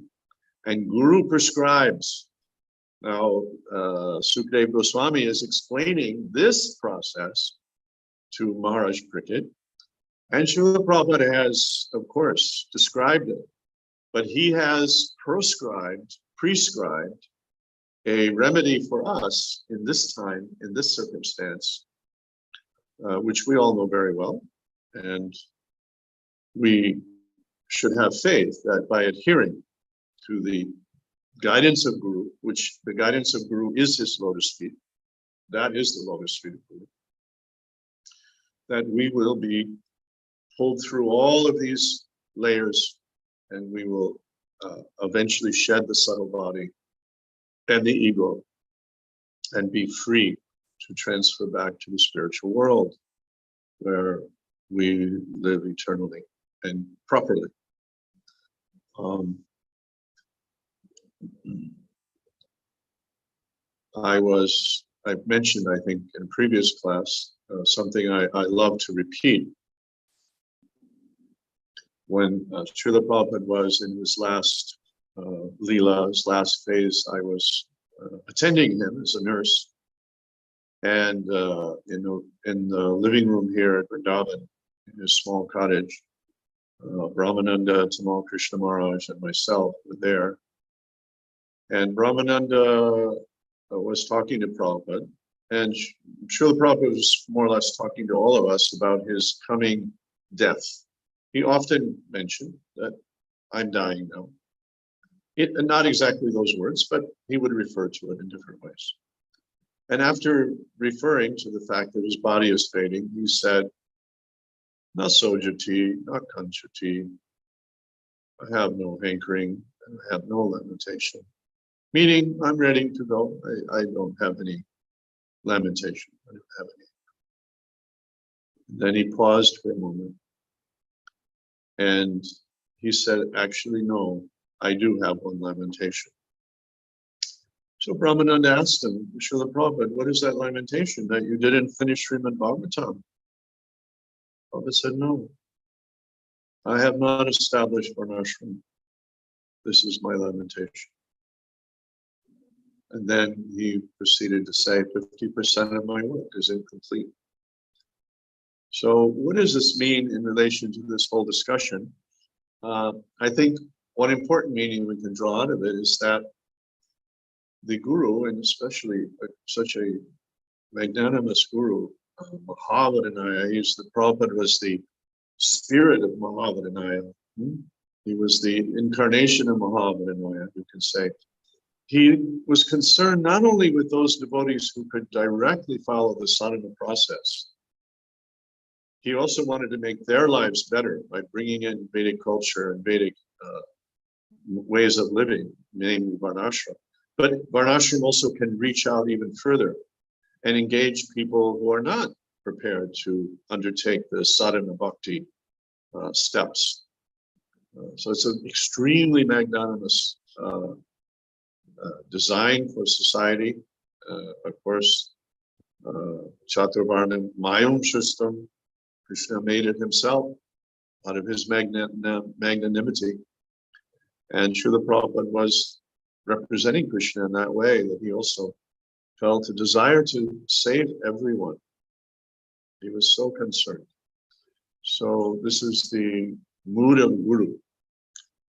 and Guru prescribes. Now, Sukadeva Goswami is explaining this process to Maharaj Parikshit, and Srila Prabhupada has, of course, described it, but he has prescribed a remedy for us in this time, in this circumstance, which we all know very well, and we should have faith that by adhering to the guidance of Guru, which the guidance of Guru is his lotus feet, that is the lotus feet of Guru, that we will be pulled through all of these layers, and we will eventually shed the subtle body and the ego and be free to transfer back to the spiritual world where we live eternally and properly. I've mentioned, I think, in a previous class, something I love to repeat. When Srila Prabhupada was in his last Leela, his last phase, I was attending him as a nurse. And in the living room here at Vrindavan, in his small cottage, Brahmananda, Tamal Krishna Maharaj, and myself were there. And Brahmananda was talking to Prabhupada, and Srila Prabhupada was more or less talking to all of us about his coming death. He often mentioned that I'm dying now. Not exactly those words, but he would refer to it in different ways. And after referring to the fact that his body is fading, he said, "Na sojati, na kanchati. I have no hankering, and I have no lamentation." Meaning, I'm ready to go. I don't have any lamentation. I don't have any. Then he paused for a moment. And he said, "Actually, no, I do have one lamentation." So Brahmananda asked him, "Srila Prabhupada, what is that lamentation that you didn't finish SRIMAD BHAGAVATAM?" Prabhupada said, "No, I have not established varnashram. This is my lamentation." And then he proceeded to say, 50% of my work is incomplete. So what does this mean in relation to this whole discussion? I think one important meaning we can draw out of it is that the Guru, and especially such a magnanimous Guru, Mahavadanaya, the Prabhupada was the spirit of Mahavadanaya. He was the incarnation of Mahavadanaya, you can say. He was concerned not only with those devotees who could directly follow the sadhana process, he also wanted to make their lives better by bringing in Vedic culture and Vedic ways of living, namely varnashram. But varnashram also can reach out even further and engage people who are not prepared to undertake the sadhana bhakti steps. So it's an extremely magnanimous design for society. Of course, Chaturvarnam Mayum system, Krishna made it himself out of his magnanimity. And Srila Prabhupada was representing Krishna in that way, that he also felt a desire to save everyone. He was so concerned. So this is the mood of Guru.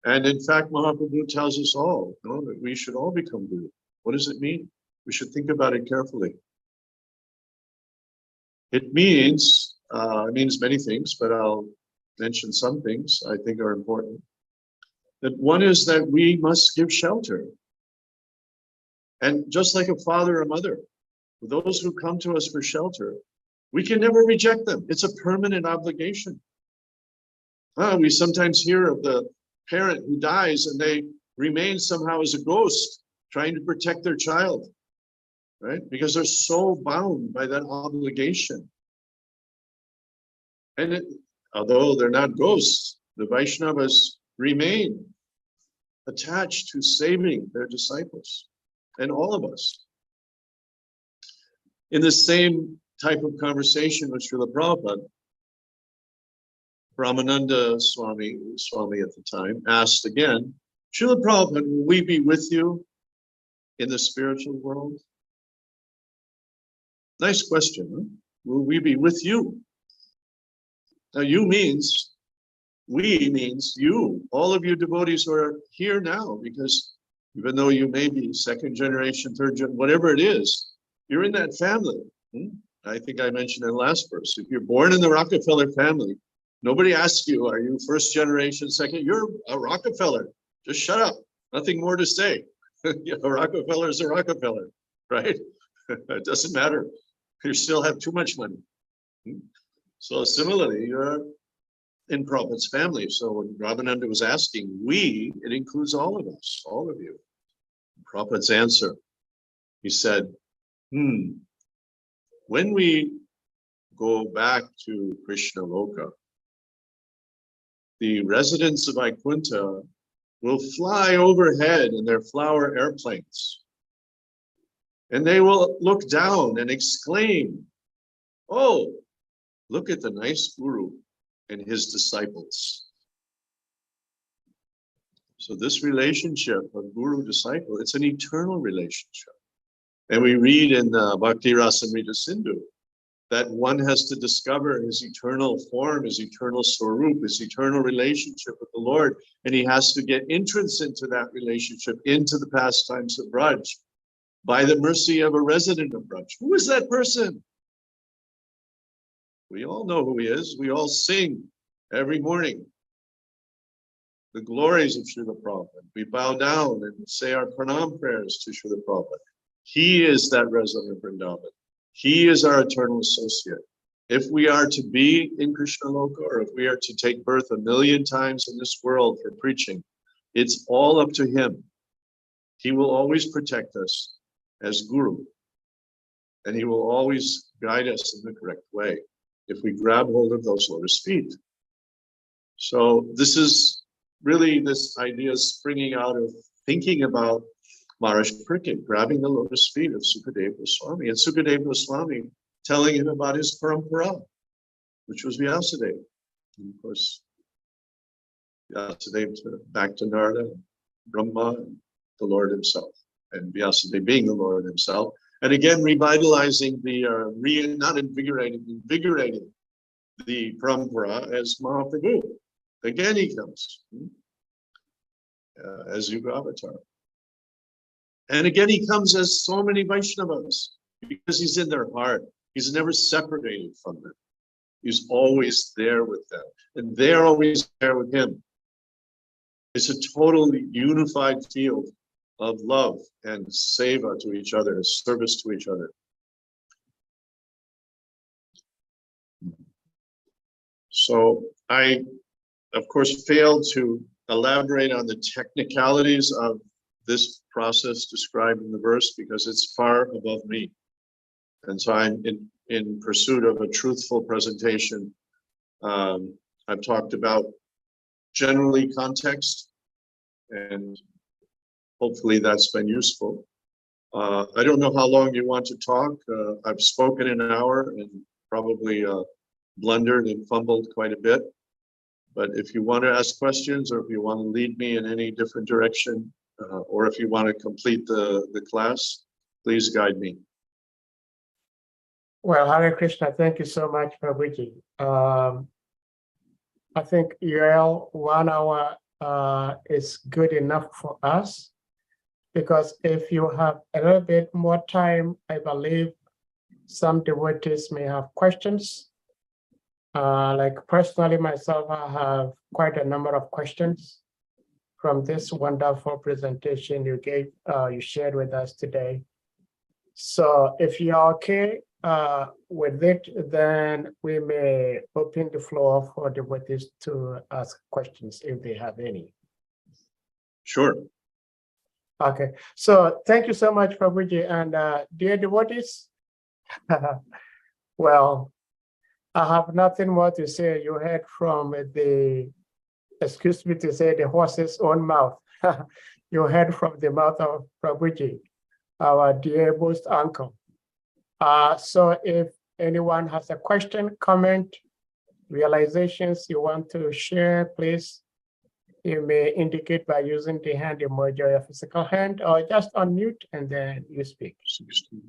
And in fact, Mahaprabhu tells us all, that we should all become Guru. What does it mean? We should think about it carefully. It means many things, but I'll mention some things I think are important. That one is that we must give shelter. And just like a father or mother, those who come to us for shelter, we can never reject them. It's a permanent obligation. We sometimes hear of the parent who dies and they remain somehow as a ghost trying to protect their child, right? Because they're so bound by that obligation. And although they're not ghosts, the Vaishnavas remain attached to saving their disciples and all of us. In the same type of conversation with Srila Prabhupada, Brahmananda Swami at the time, asked again, Srila Prabhupada, will we be with you in the spiritual world? Nice question, huh? Will we be with you? Now you means, we means you, all of you devotees who are here now, because even though you may be second generation, third generation, whatever it is, you're in that family. I think I mentioned in the last verse, if you're born in the Rockefeller family, nobody asks you, are you first generation, second? You're a Rockefeller. Just shut up. Nothing more to say. A Rockefeller is a Rockefeller, right? It doesn't matter. You still have too much money. So similarly, you're in Prabhupada's family. So when Ramananda was asking, we, it includes all of us, all of you. Prabhupada's answer, he said, when we go back to Krishna Loka, the residents of Vaikuntha will fly overhead in their flower airplanes. And they will look down and exclaim, oh, look at the nice guru and his disciples. So this relationship of guru-disciple, it's an eternal relationship. And we read in Bhakti Rasamrita Sindhu that one has to discover his eternal form, his eternal swarup, his eternal relationship with the Lord. And he has to get entrance into that relationship, into the pastimes of Braj, by the mercy of a resident of Braj. Who is that person? We all know who he is. We all sing every morning the glories of Srila Prabhupada. We bow down and say our pranam prayers to Srila Prabhupada. He is that resident of Vrindavan. He is our eternal associate. If we are to be in Krishna Loka, or if we are to take birth 1,000,000 times in this world for preaching, it's all up to him. He will always protect us as Guru, and he will always guide us in the correct way if we grab hold of those lotus feet. So this is really, this idea springing out of thinking about Maharaj Pariksit grabbing the lotus feet of Sukadeva Goswami, and Sukadeva Goswami telling him about his parampara, which was Vyasadeva. And of course, Vyasadeva back to Narada, Brahma, and the Lord himself, and Vyasadeva being the Lord himself. And again, revitalizing the, invigorating the parampara as Mahaprabhu. Again, he comes as Yuga Avatar. And again, he comes as so many Vaishnavas because he's in their heart. He's never separated from them. He's always there with them, and they're always there with him. It's a totally unified field of love and seva to each other, service to each other. So I, of course, failed to elaborate on the technicalities of this process described in the verse because it's far above me. And so I'm in pursuit of a truthful presentation. I've talked about generally context, and hopefully that's been useful. I don't know how long you want to talk. I've spoken an hour and probably blundered and fumbled quite a bit. But if you want to ask questions, or if you want to lead me in any different direction, or if you want to complete the class, please guide me. Well, Hare Krishna, thank you so much, Prabhuji. I think 1 hour is good enough for us, because if you have a little bit more time, I believe some devotees may have questions. Like personally myself, I have quite a number of questions from this wonderful presentation you gave, you shared with us today. So if you're okay with it, then we may open the floor for devotees to ask questions if they have any. Sure. Okay, so thank you so much, Prabhuji. And dear devotees, well, I have nothing more to say. You heard from the, excuse me to say, the horse's own mouth. You heard from the mouth of Prabhuji, our dear most uncle. So if anyone has a question, comment, realizations you want to share, please, you may indicate by using the hand emoji or your physical hand, or just unmute and then you speak. 16.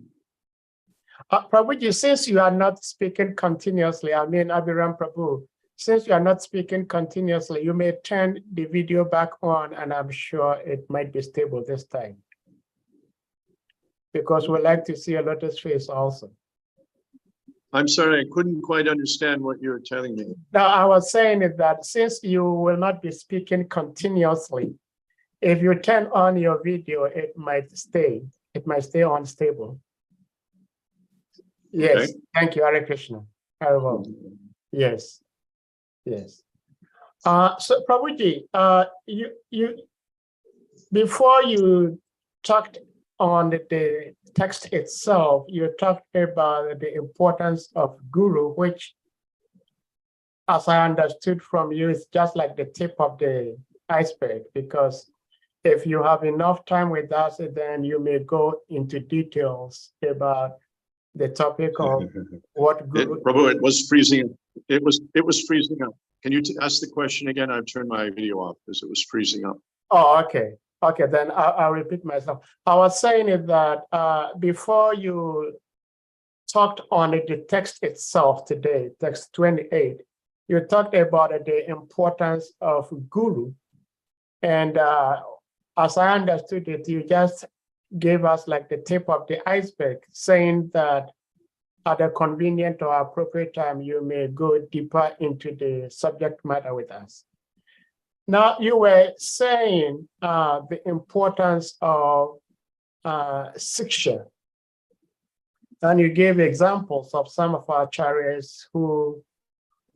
Prabhuji, since you are not speaking continuously, I mean, ABHIRAM Prabhu, since you are not speaking continuously, you may turn the video back on, and I'm sure it might be stable this time. Because we like to see a lotus face also. I'm sorry, I couldn't quite understand what you were telling me. Now, I was saying is that since you will not be speaking continuously, if you turn on your video, it might stay on stable. Yes, Okay. thank you, Hare Krishna. Very well. Yes, yes. So Prabhuji, before you talked on the text itself, you talked about the importance of guru, which, as I understood from you, is just like the tip of the iceberg, because if you have enough time with us, then you may go into details about the topic of what guru. Prabhu, it was freezing. It was freezing up. Can you ask the question again? I've turned my video off because it was freezing up. Oh, okay. Okay, then I'll repeat myself. I was saying is that before you talked on the text itself today, text 28, you talked about the importance of guru. And as I understood it, you just gave us like the tip of the iceberg, saying that at a convenient or appropriate time, you may go deeper into the subject matter with us. Now, you were saying the importance of Siksha, and you gave examples of some of our acharyas who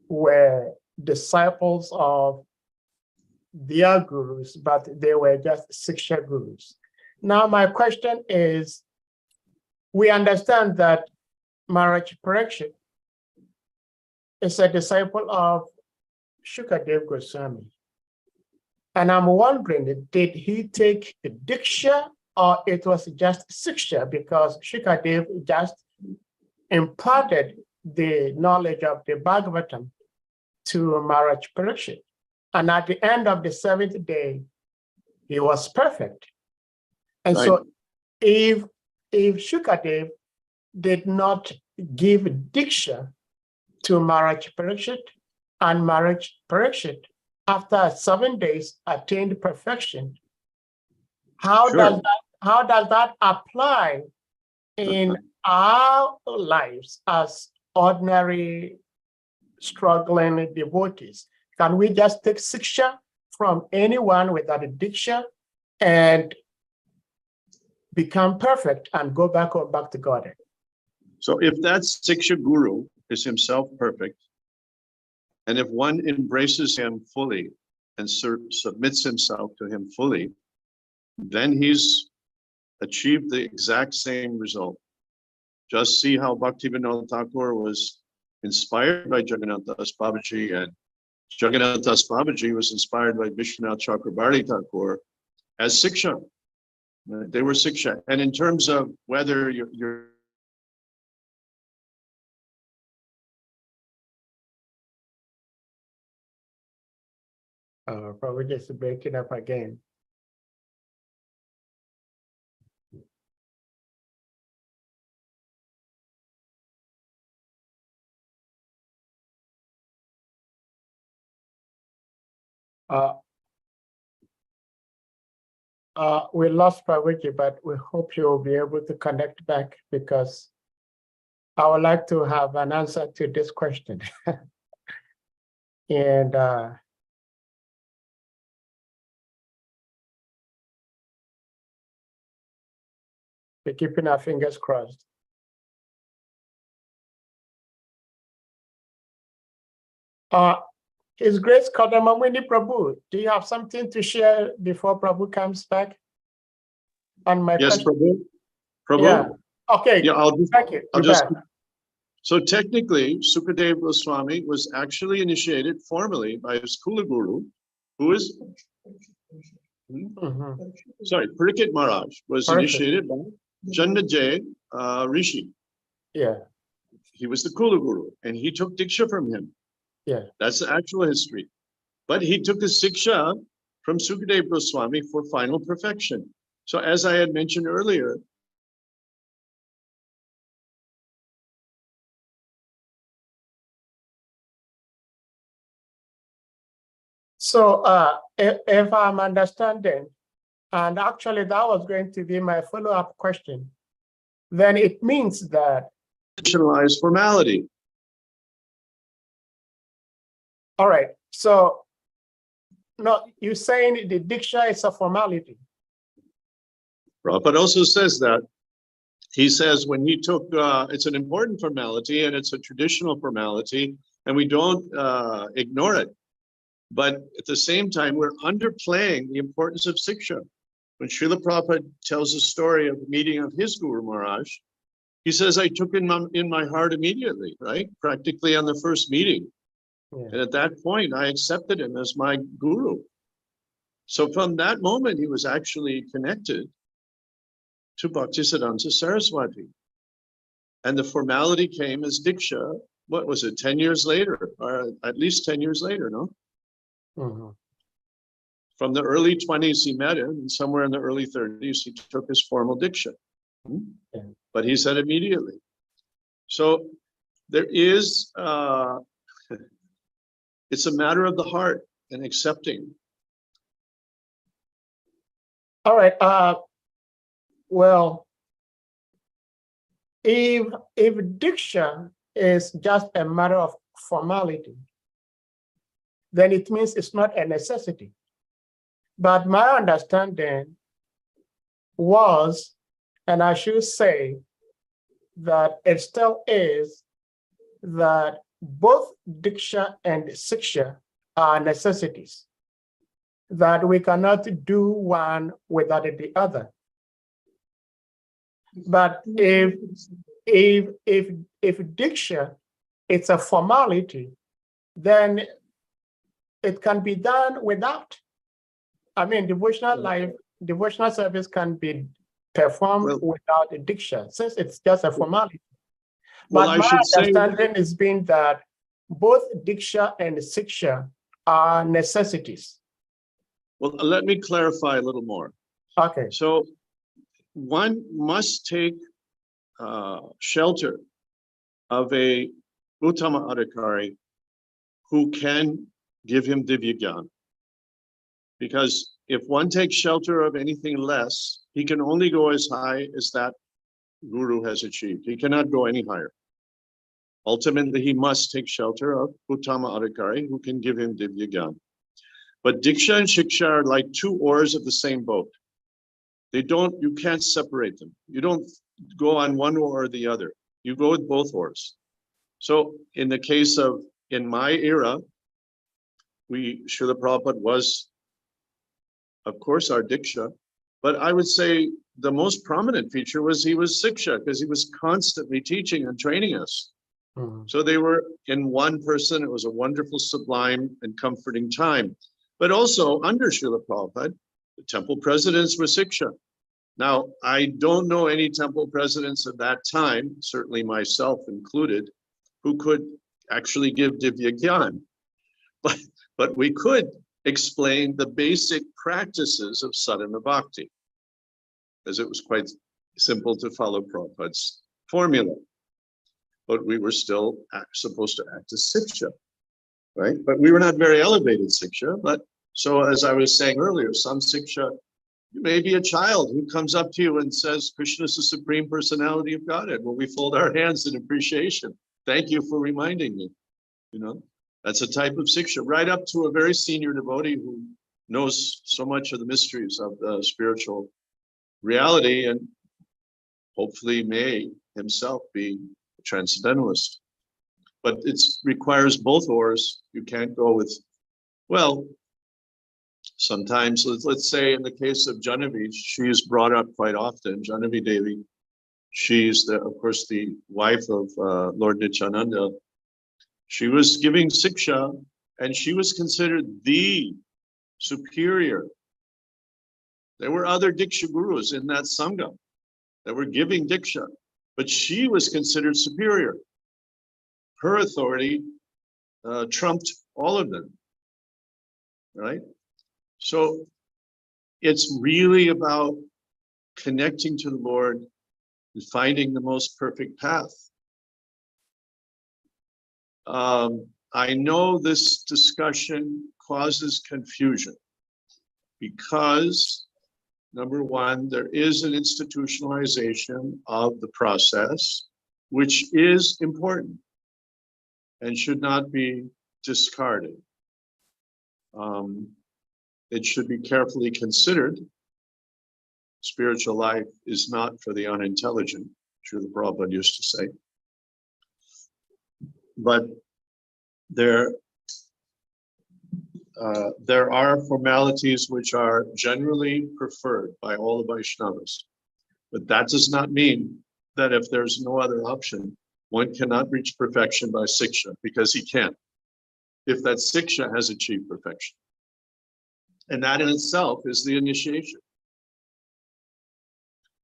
were disciples of their gurus, but they were just Siksha gurus. Now, my question is, we understand that Maharaj Parikshit is a disciple of Shukadev Goswami. And I'm wondering, did he take the Diksha or it was just Siksha? Because Shukadev just imparted the knowledge of the Bhagavatam to Maharaj Parikshit. And at the end of the 7th day, he was perfect. And Right. so if Shukadev did not give Diksha to Maharaj Parikshit, and Maharaj Parikshit, after 7 days, attained perfection, how Sure. does that apply in our lives as ordinary struggling devotees? Can we just take Siksha from anyone without a Diksha and become perfect and go back to God? So if that Siksha Guru is himself perfect, and if one embraces him fully and submits himself to him fully, then he's achieved the exact same result. Just see how Bhaktivinoda Thakur was inspired by Jagannath Das Babaji, and Jagannath Das Babaji was inspired by Vishwanath Chakrabarti Thakur as Siksha. They were Siksha. And in terms of whether you're Probably just breaking up again. We lost Prabhuji, but we hope you'll be able to connect back, because I would like to have an answer to this question. And We're keeping our fingers crossed. His Grace Kadamamwini Prabhu, do you have something to share before Prabhu comes back? On my Yes, question? Prabhu. Yeah. Okay. Yeah, Thank you. So technically, Sukadev Goswami was actually initiated formally by his Kula Guru, who is, sorry, Parikshit Maharaj was initiated by Janmajay Rishi. Yeah. He was the Kula Guru, and he took Diksha from him. Yeah. That's the actual history. But he took his Siksha from Sukadev Goswami for final perfection. So as I had mentioned earlier, So if I'm understanding, and actually that was going to be my follow-up question, then it means that traditionalized formality. all right. So no, you're saying the Diksha is a formality. Prabhupada also says that. He says when he took, it's an important formality and it's a traditional formality, and we don't ignore it. But at the same time, we're underplaying the importance of Siksha. When Srila Prabhupada tells the story of the meeting of his Guru Maharaj, he says, I took in my heart immediately, right? Practically on the first meeting. Yeah. And at that point, I accepted him as my Guru. So from that moment, he was actually connected to Bhaktisiddhanta Saraswati. And the formality came as Diksha, what was it, 10 years later, or at least 10 years later, no? From the early 20s, he met him, and somewhere in the early 30s, he took his formal Diksha. Yeah. But he said immediately. So there is, it's a matter of the heart and accepting. All right. Well, if Diksha is just a matter of formality, then it means it's not a necessity. But my understanding was, and I should say that it still is, that both Diksha and Siksha are necessities, that we cannot do one without the other. But if Diksha, it's a formality, then it can be done without. I mean, devotional service can be performed without a Diksha, since it's just a formality. Well, but my understanding has been that both Diksha and Siksha are necessities. Well, let me clarify a little more. Okay. So one must take shelter of a Uttama Adhikari who can give him Divya Gyan. Because if one takes shelter of anything less, he can only go as high as that Guru has achieved. He cannot go any higher. Ultimately, he must take shelter of Uttama Adhikari who can give him Divya Gyan. But Diksha and Shiksha are like two oars of the same boat. You can't separate them. You don't go on one oar or the other. You go with both oars. So in the case of, in my era, Srila Prabhupada was, of course, our Diksha, but I would say the most prominent feature was he was Siksha, because he was constantly teaching and training us. So they were in one person. It was a wonderful, sublime, and comforting time. But also under Srila Prabhupada, the temple presidents were Siksha. Now, I don't know any temple presidents at that time, certainly myself included, who could actually give Divya Gyan. But we could explain the basic practices of sadhana bhakti, as it was quite simple to follow Prabhupada's formula. But we were still supposed to act as Siksha, right? But we were not very elevated Siksha. But so as I was saying earlier, some Siksha, you may be a child who comes up to you and says, Krishna is the Supreme Personality of Godhead. Well, we fold our hands in appreciation. Thank you for reminding me. You know, that's a type of Siksha, right up to a very senior devotee who knows so much of the mysteries of the spiritual reality. And hopefully may himself be a transcendentalist. But it requires both ors. You can't go with, well, sometimes, let's say in the case of Janavi, she's brought up quite often, Janavi Devi. She's, of course, the wife of Lord Nityananda. She was giving siksha, and she was considered the superior. There were other Diksha gurus in that Sangha that were giving Diksha, but she was considered superior. Her authority trumped all of them, right? So it's really about connecting to the Lord and finding the most perfect path. I know this discussion causes confusion because, number one, there is an institutionalization of the process, which is important and should not be discarded. It should be carefully considered. Spiritual life is not for the unintelligent, Srila Prabhupada used to say. But there are formalities which are generally preferred by all the Vaishnavas. But that does not mean that if there's no other option, one cannot reach perfection by siksha, because he can't, if that siksha has achieved perfection. And that in itself is the initiation.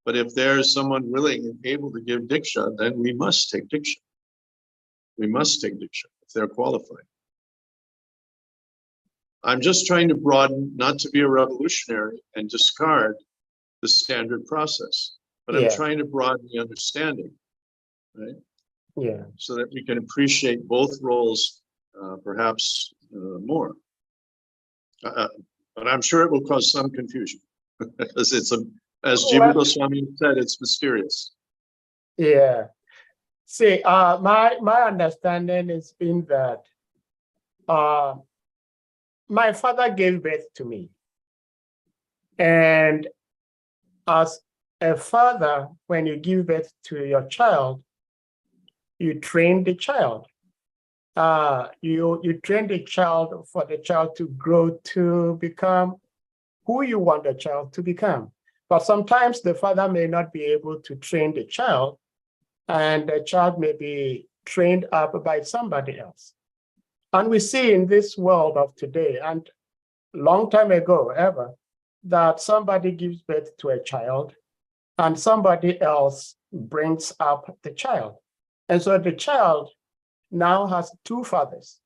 But if there's someone willing and able to give diksha, then we must take diksha. We must take diksha if they're qualified. I'm just trying to broaden, not to be a revolutionary and discard the standard process, but I'm trying to broaden the understanding, right? Yeah. So that we can appreciate both roles, perhaps more. But I'm sure it will cause some confusion because it's as Jiva Goswami said, it's mysterious. Yeah. See, my understanding has been that my father gave birth to me. And as a father, when you give birth to your child, you train the child. You train the child for the child to grow to become who you want the child to become. But sometimes the father may not be able to train the child, and the child may be trained up by somebody else. And we see in this world of today, and long time ago ever, that somebody gives birth to a child and somebody else brings up the child. And so the child now has two fathers.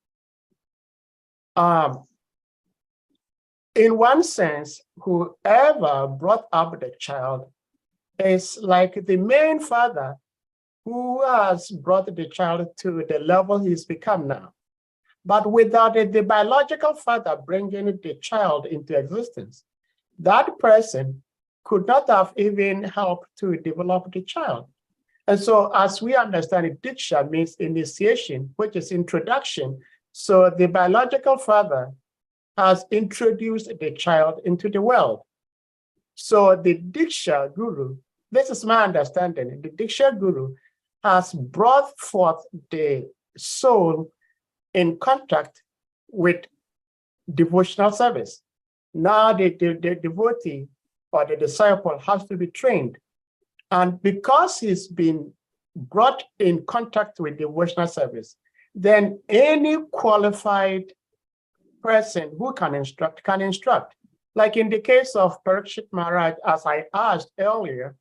In one sense, whoever brought up the child is like the main father who has brought the child to the level he's become now. But without the biological father bringing the child into existence, that person could not have even helped to develop the child. And so as we understand it, Diksha means initiation, which is introduction. So the biological father has introduced the child into the world. So the Diksha Guru, this is my understanding, the Diksha Guru has brought forth the soul in contact with devotional service. Now the devotee or the disciple has to be trained. And because he's been brought in contact with devotional service, then any qualified person who can instruct can instruct. Like in the case of Parikshit Maharaj, as I asked earlier,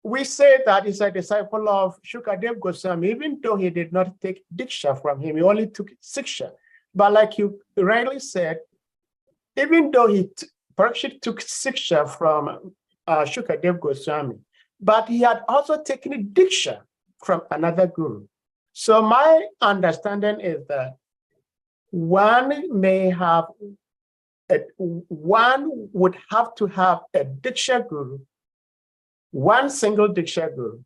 we say that he's a disciple of Shukadev Goswami, even though he did not take Diksha from him, he only took Siksha. But like you rightly said, even though Parikshit took Siksha from Shukadev Goswami, but he had also taken Diksha from another guru. So my understanding is that one would have to have a Diksha guru, one single Diksha guru,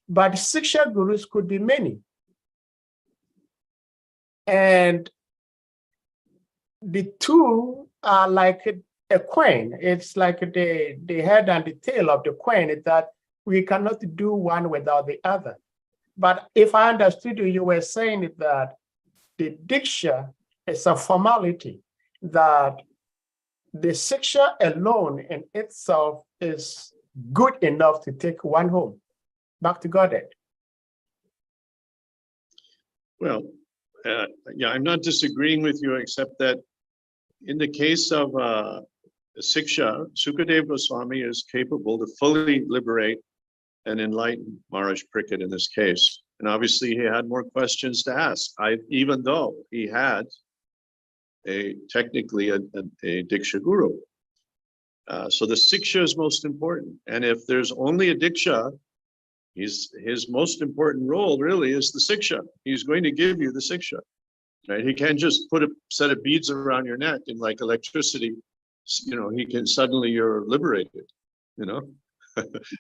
but Siksha gurus could be many. And the two are like a coin. It's like the head and the tail of the coin, is that we cannot do one without the other. But if I understood you, you were saying that the diksha is a formality, that the siksha alone in itself is good enough to take one home back to Godhead. Well, yeah, I'm not disagreeing with you, except that in the case of Siksha, Sukadeva Goswami is capable to fully liberate and enlighten Maharaj Parikshit in this case. And obviously he had more questions to ask, even though he had technically a Diksha Guru. So the Siksha is most important. And if there's only a Diksha, his most important role really is the Siksha. He's going to give you the Siksha, right? He can't just put a set of beads around your neck and like electricity, he can suddenly you're liberated,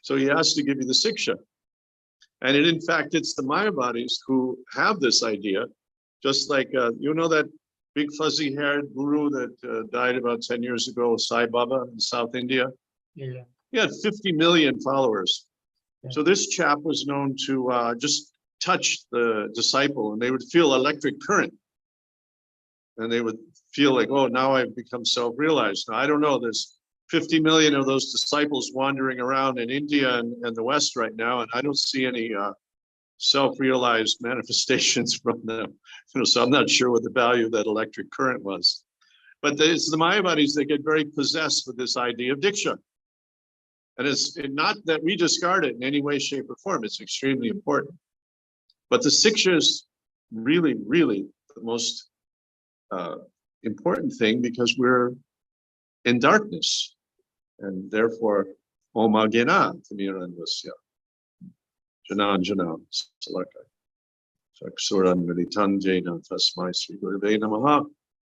So he has to give you the Siksha. And in fact, it's the Mayavadis who have this idea, just like, that big fuzzy haired guru that died about 10 years ago, Sai Baba in South India? Yeah. He had 50 million followers. Yeah. So this chap was known to just touch the disciple and they would feel electric current. And they would feel like, oh, now I've become self-realized. Now, I don't know, there's 50 million of those disciples wandering around in India and the West right now, and I don't see any self-realized manifestations from them. So I'm not sure what the value of that electric current was. But it's the Mayavadis that get very possessed with this idea of Diksha. And it's not that we discard it in any way, shape, or form. It's extremely important. But the Siksha is really, really the most important thing, because we're in darkness. And therefore, Om Agena Timirandasya Janan Janan Salaka Saksuran Viditanjena Tasmai Sri Gurave Namaha.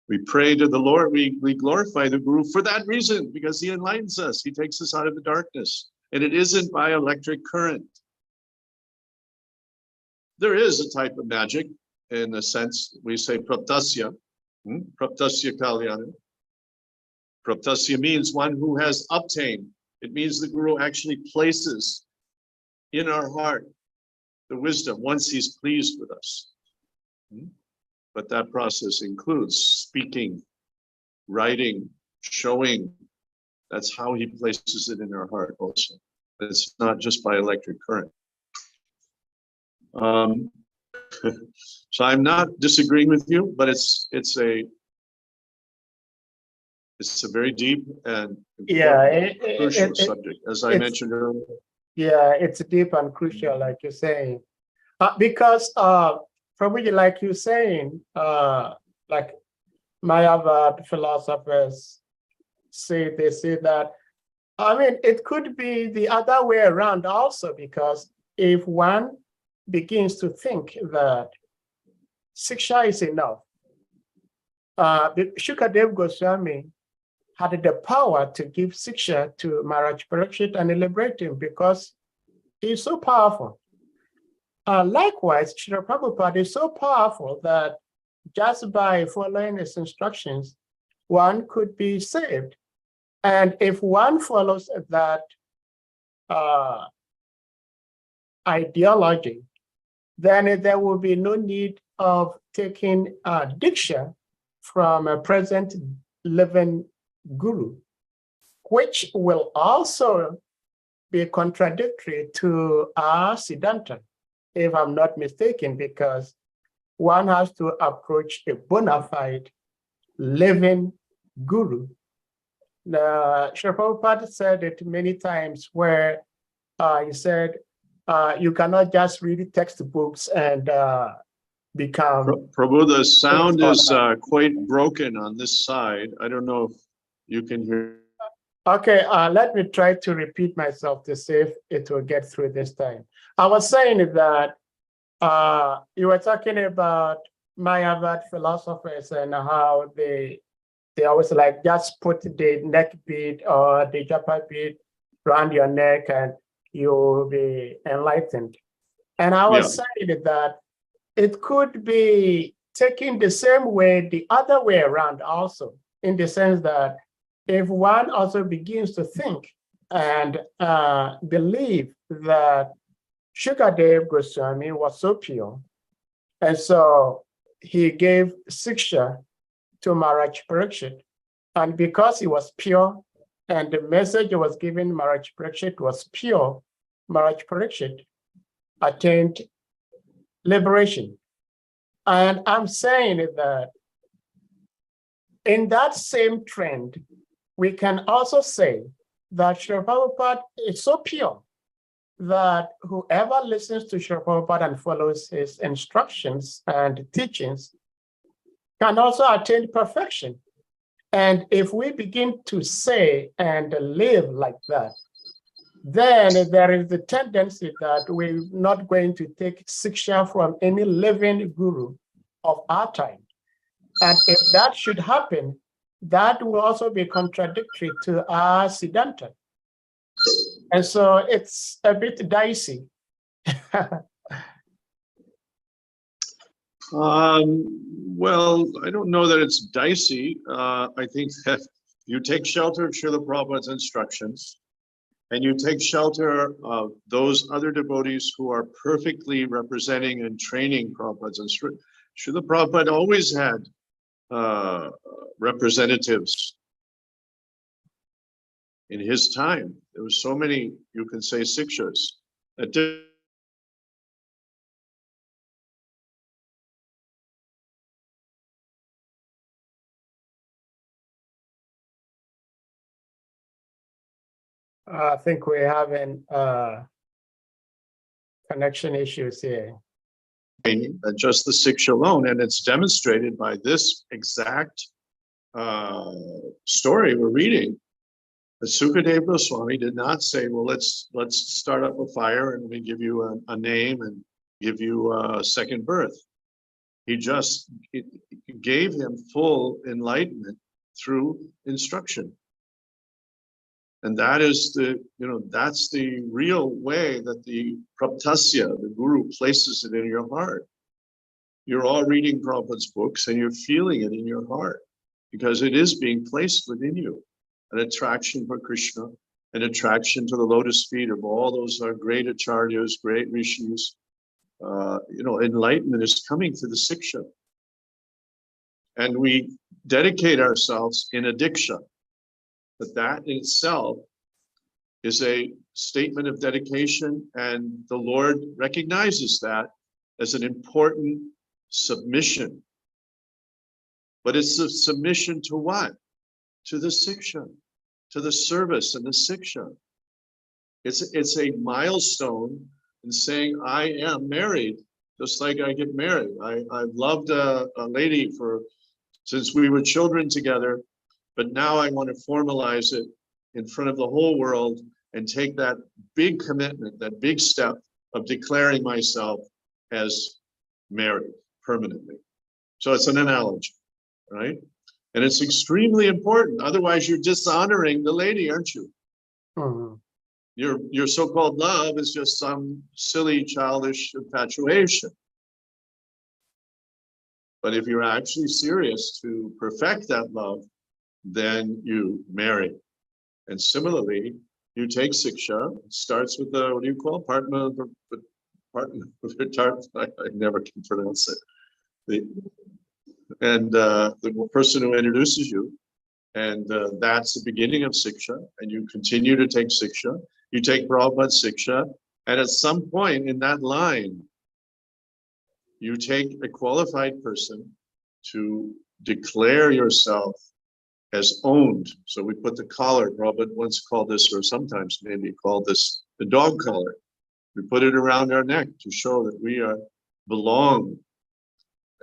We pray to the Lord, we glorify the Guru for that reason, because he enlightens us, he takes us out of the darkness. And it isn't by electric current. There is a type of magic, in a sense, we say Praptasya, Praptasya Kalyana. Praptasya means one who has obtained. It means the Guru actually places in our heart the wisdom once he's pleased with us. But that process includes speaking, writing, showing. That's how he places it in our heart also. It's not just by electric current. So I'm not disagreeing with you, but it's a very deep and crucial subject, as I mentioned earlier. Yeah, it's deep and crucial, like you're saying, because Prabhuji, like you're saying, like Mayavad philosophers say that, it could be the other way around also, because if one begins to think that Siksha is enough, Shukadev Goswami had the power to give Siksha to Maharaj Parikshit and liberate him, because he's so powerful. Likewise, Srila Prabhupada is so powerful that just by following his instructions, one could be saved. And if one follows that ideology, then there will be no need of taking Diksha from a present living Guru, which will also be contradictory to our Siddhanta, if I'm not mistaken, because one has to approach a bona fide living Guru. Srila Prabhupada said it many times, where he said, you cannot just read textbooks and become... Prabhu, the sound is quite broken on this side. I don't know if you can hear. Okay, let me try to repeat myself to see if it will get through this time. I was saying that you were talking about Mayavad philosophers and how they always like just put the neck bead or the japa bead around your neck and you'll be enlightened. And I was saying that it could be taken the same way, the other way around also, in the sense that if one also begins to think and believe that Shukadev Goswami was so pure, and so he gave Siksha to Maharaj Parikshit, and because he was pure and the message was given Maharaj Parikshit was pure, Maharaj Parikshit attained liberation. And I'm saying that in that same trend, we can also say that Srila Prabhupada is so pure that whoever listens to Srila Prabhupada and follows his instructions and teachings can also attain perfection. And if we begin to say and live like that, then there is the tendency that we're not going to take Siksha from any living guru of our time. And if that should happen, that will also be contradictory to our Siddhanta. And so it's a bit dicey. Well, I don't know that it's dicey. I think that you take shelter of Srila Prabhupada's instructions, and you take shelter of those other devotees who are perfectly representing and training Prabhupada's instructions. Srila Prabhupada always had representatives in his time. There were so many, you can say, sikshas that did. I think we're having connection issues here. Than just the siksha alone, and it's demonstrated by this exact story we're reading. The Sukadeva Goswami did not say, well, let's start up a fire and we give you a name and give you a second birth. He just gave him full enlightenment through instruction. And that is that's the real way that the praptasya, the guru, places it in your heart. You're all reading Prabhupada's books and you're feeling it in your heart because it is being placed within you. An attraction for Krishna, an attraction to the lotus feet of all those great acharyas, great rishis. Enlightenment is coming through the siksha. And we dedicate ourselves in a diksha. But that in itself is a statement of dedication, and the Lord recognizes that as an important submission. But it's a submission to what? To the siksha, to the service and the siksha. It's a milestone in saying, I am married, just like I get married. I've loved a lady since we were children together. But now I want to formalize it in front of the whole world and take that big commitment, that big step of declaring myself as married permanently. So it's an analogy, right? And it's extremely important. Otherwise, you're dishonoring the lady, aren't you? Mm-hmm. Your so-called love is just some silly, childish infatuation. But if you're actually serious to perfect that love, then you marry. And similarly, you take siksha. It starts with the, what do you call it? Partner, I never can pronounce it. The person who introduces you, and that's the beginning of siksha, and you continue to take siksha. You take Prabhupada's siksha, and at some point in that line, you take a qualified person to declare yourself as owned. So we put the collar, Prabhupada once called this, or sometimes maybe called this, the dog collar. We put it around our neck to show that we belong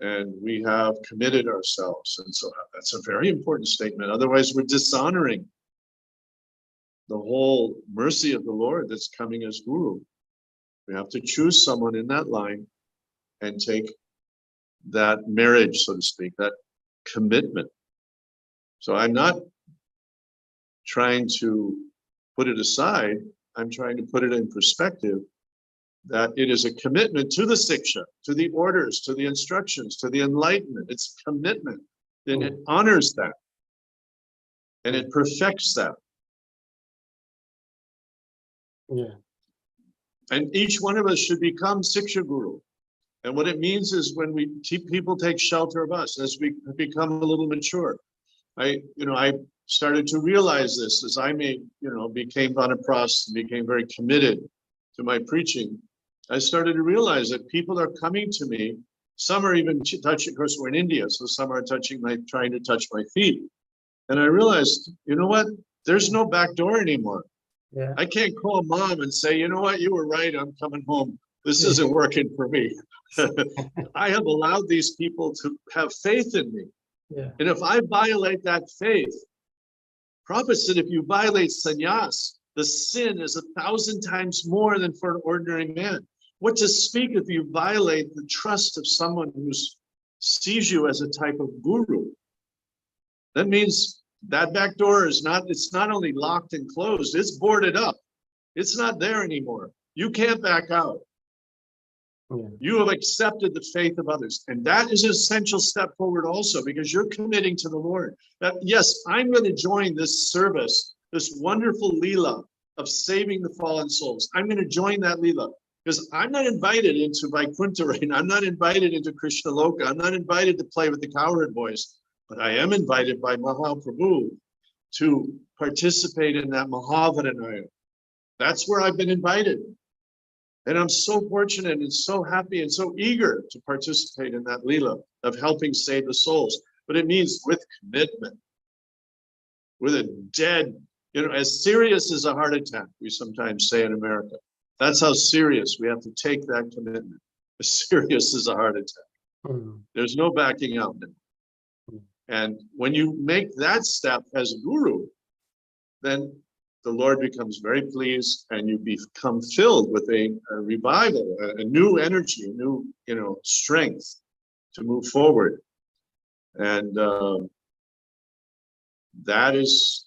and we have committed ourselves. And so that's a very important statement. Otherwise, we're dishonoring the whole mercy of the Lord that's coming as guru. We have to choose someone in that line and take that marriage, so to speak, that commitment. So I'm not trying to put it aside. I'm trying to put it in perspective that it is a commitment to the siksha, to the orders, to the instructions, to the enlightenment. It's commitment, and it honors that. and it perfects that. Yeah. And each one of us should become Siksha Guru. And what it means is when people take shelter of us, as we become a little mature. I started to realize this as I became Vanapras and became very committed to my preaching. I started to realize that people are coming to me. Some are even touching, of course, we're in India, so some are trying to touch my feet. And I realized, you know what? There's no back door anymore. Yeah. I can't call mom and say, you know what, you were right, I'm coming home. This isn't working for me. I have allowed these people to have faith in me. Yeah. And if I violate that faith, Prabhupada said, if you violate sannyas, the sin is 1,000 times more than for an ordinary man. What to speak if you violate the trust of someone who sees you as a type of guru? That means that back door is it's not only locked and closed, it's boarded up. It's not there anymore. You can't back out. Yeah. You have accepted the faith of others. And that is an essential step forward also, because you're committing to the Lord. That, yes, I'm going to join this service, this wonderful Leela of saving the fallen souls. I'm going to join that Leela, because I'm not invited into Vaikuntha right now. I'm not invited into Krishna Loka. I'm not invited to play with the cowherd boys, but I am invited by Mahaprabhu to participate in that Mahavaranaya. That's where I've been invited. And I'm so fortunate and so happy and so eager to participate in that Leela of helping save the souls. But it means with commitment, with a dead, as serious as a heart attack, we sometimes say in America. That's how serious we have to take that commitment. As serious as a heart attack. Mm. There's no backing out now. And when you make that step as a guru, then the Lord becomes very pleased, and you become filled with a revival, a new energy, a new, strength to move forward. And that is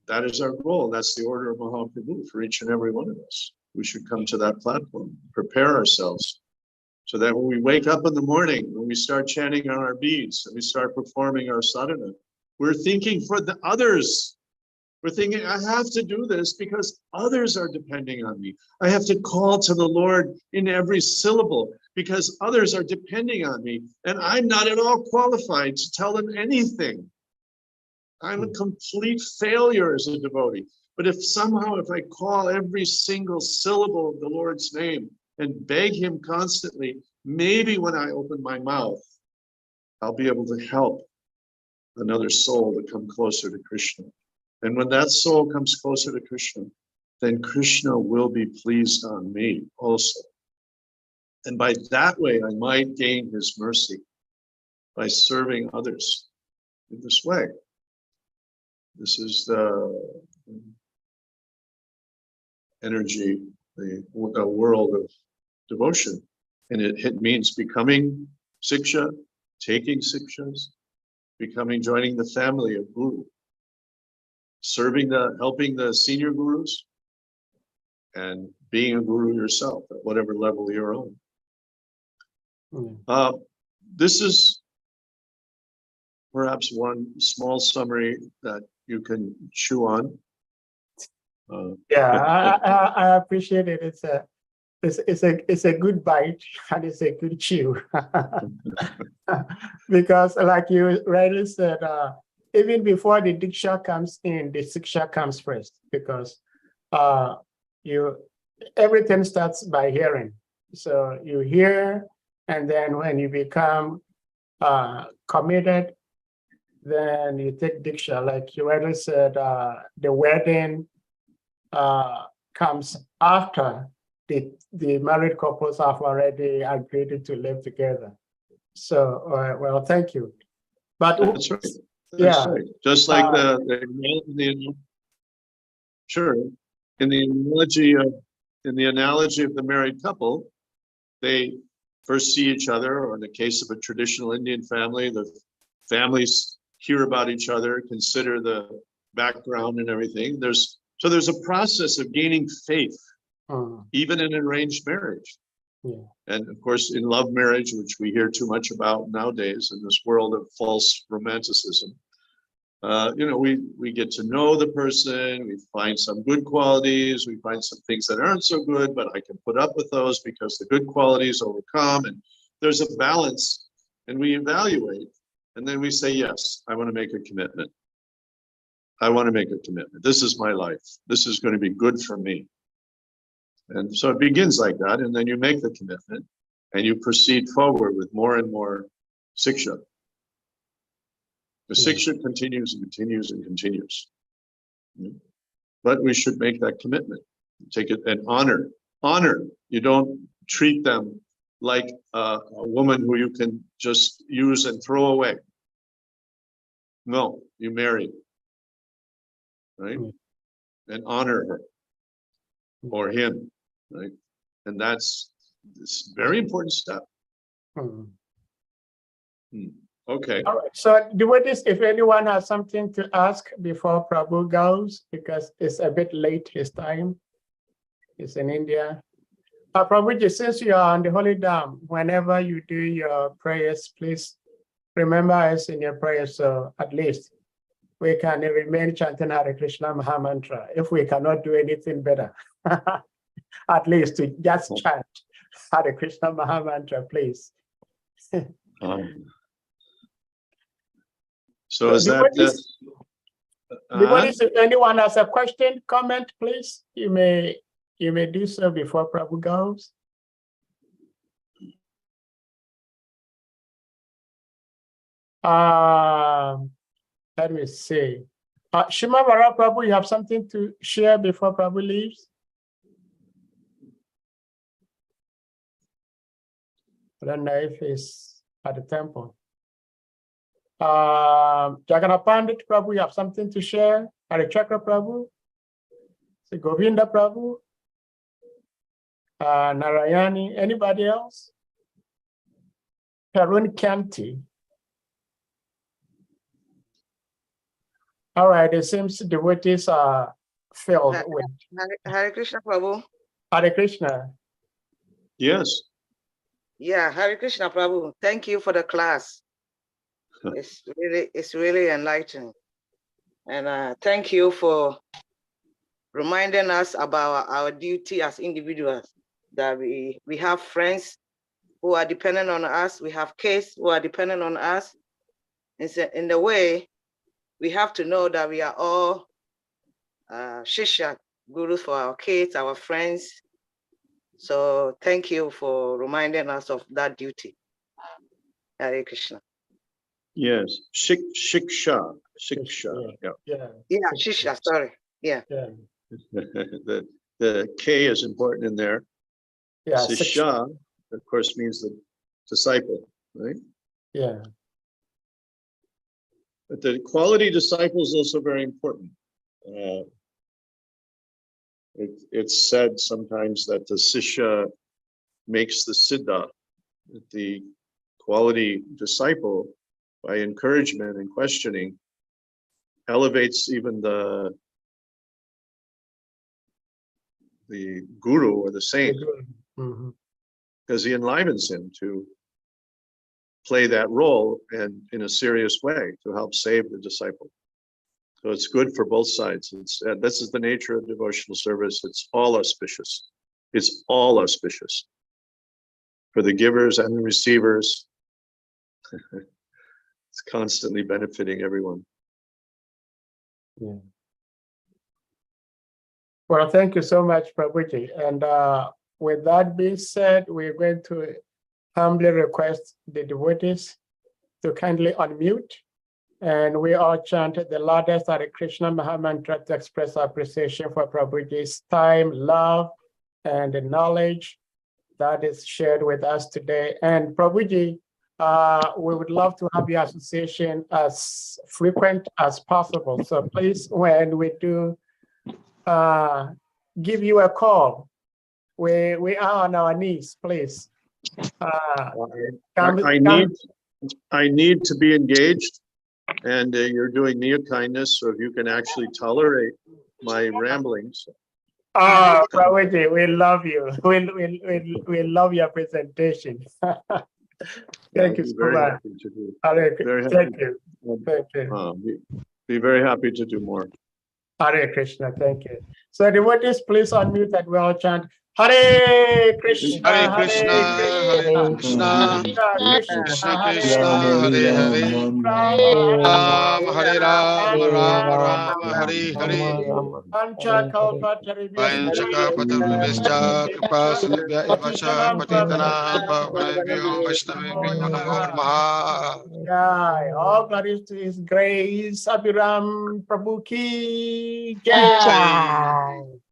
our goal. That's the order of Mahaprabhu for each and every one of us. We should come to that platform, prepare ourselves, so that when we wake up in the morning, when we start chanting on our beads and we start performing our sadhana, we're thinking for the others. We're thinking, I have to do this because others are depending on me. I have to call to the Lord in every syllable because others are depending on me, and I'm not at all qualified to tell them anything. I'm a complete failure as a devotee. But if I call every single syllable of the Lord's name and beg him constantly, maybe when I open my mouth, I'll be able to help another soul to come closer to Krishna. And when that soul comes closer to Krishna, then Krishna will be pleased on me also. And by that way, I might gain his mercy by serving others in this way. This is the energy, the world of devotion. And it means becoming Siksha, taking Sikshas, joining the family of Guru, helping the senior gurus, and being a guru yourself at whatever level you're on. This is perhaps one small summary that you can chew on. I appreciate it. It's a good bite and it's a good chew. Because like you rightly said, even before the diksha comes in, the siksha comes first, because everything starts by hearing. So you hear, and then when you become committed, then you take diksha. Like you already said, the wedding comes after the married couples have already agreed to live together. So, well, thank you. But that's right. That's right. Just like in the analogy of the married couple, they first see each other, or in the case of a traditional Indian family, the families hear about each other, consider the background and everything. There's a process of gaining faith, even in arranged marriage. Yeah. And of course, in love marriage, which we hear too much about nowadays in this world of false romanticism, we get to know the person, we find some good qualities, we find some things that aren't so good, but I can put up with those because the good qualities overcome, and there's a balance, and we evaluate, and then we say, yes, I want to make a commitment. I want to make a commitment. This is my life. This is going to be good for me. And so it begins like that, and then you make the commitment, and you proceed forward with more and more siksha. The siksha continues and continues and continues. But we should make that commitment. Take it and honor. Honor. You don't treat them like a woman who you can just use and throw away. No, you marry, right? And honor her or him, right? And that's this very important step. Okay. All right. So devotees, if anyone has something to ask before Prabhu goes, because it's a bit late his time. It's in India. Prabhuji, since you are on the Holy Dam, whenever you do your prayers, please remember us in your prayers, so at least we can remain chanting Hare Krishna Maha Mantra if we cannot do anything better. At least to just chant Hare Krishna Maha Mantra, please. So is that devotees, if anyone has a question, comment, please, you may do so before Prabhu goes. Let me see. Shimavara Prabhu, you have something to share before Prabhu leaves? I don't know if he's at the temple. Jagannath Pandit Prabhu, you have something to share? Hare Chakra Prabhu? Govinda Prabhu? Narayani, anybody else? Harun Kanti. All right, it seems devotees are filled with. Hare Krishna Prabhu. Hare Krishna. Yes. Yeah, Hare Krishna Prabhu. Thank you for the class. It's really enlightening. And thank you for reminding us about our duty as individuals, that we have friends who are dependent on us, we have kids who are dependent on us. In the way, we have to know that we are all Shishya gurus for our kids, our friends. So thank you for reminding us of that duty. Hare Krishna. Yes, shiksha. Yeah, Shishya, sorry. Yeah. The K is important in there. Yeah. Sisha, of course, means the disciple, right? Yeah. But the quality disciple is also very important. It's said sometimes that the Sisha makes the Siddha, that the quality disciple, by encouragement and questioning, elevates even the guru or the saint, because he enlivens him to play that role and in a serious way to help save the disciple. So it's good for both sides. This is the nature of devotional service. It's all auspicious. It's all auspicious for the givers and the receivers. It's constantly benefiting everyone. Yeah. Well, thank you so much, Prabhuji. And with that being said, we're going to humbly request the devotees to kindly unmute, and we all chant the loudest Hare Krishna Maha Mantra to express our appreciation for Prabhuji's time, love, and the knowledge that is shared with us today. And Prabhuji, we would love to have your association as frequent as possible. So please, when we do give you a call, we are on our knees, please. I need to be engaged, and you're doing me a kindness, so if you can actually tolerate my ramblings. Prabhuji, we love you. We love your presentation. Thank you so much. Thank you. Thank you. be very happy to do more. Hare Krishna, thank you. So devotees, please unmute and we all chant Hare Krishna, Hare Krishna, Hare Krishna, Krishna Krishna, Hare Hare, Hare Ram, Ram Ram, Hare Hare. Panchakapatarvishya Kripa Sindhya Evacha Patitana Pavanebhyo Vaishnavebhyo Namo Namaha. Jai. All glories to His grace. ABHIRAM Prabhu ki Jai.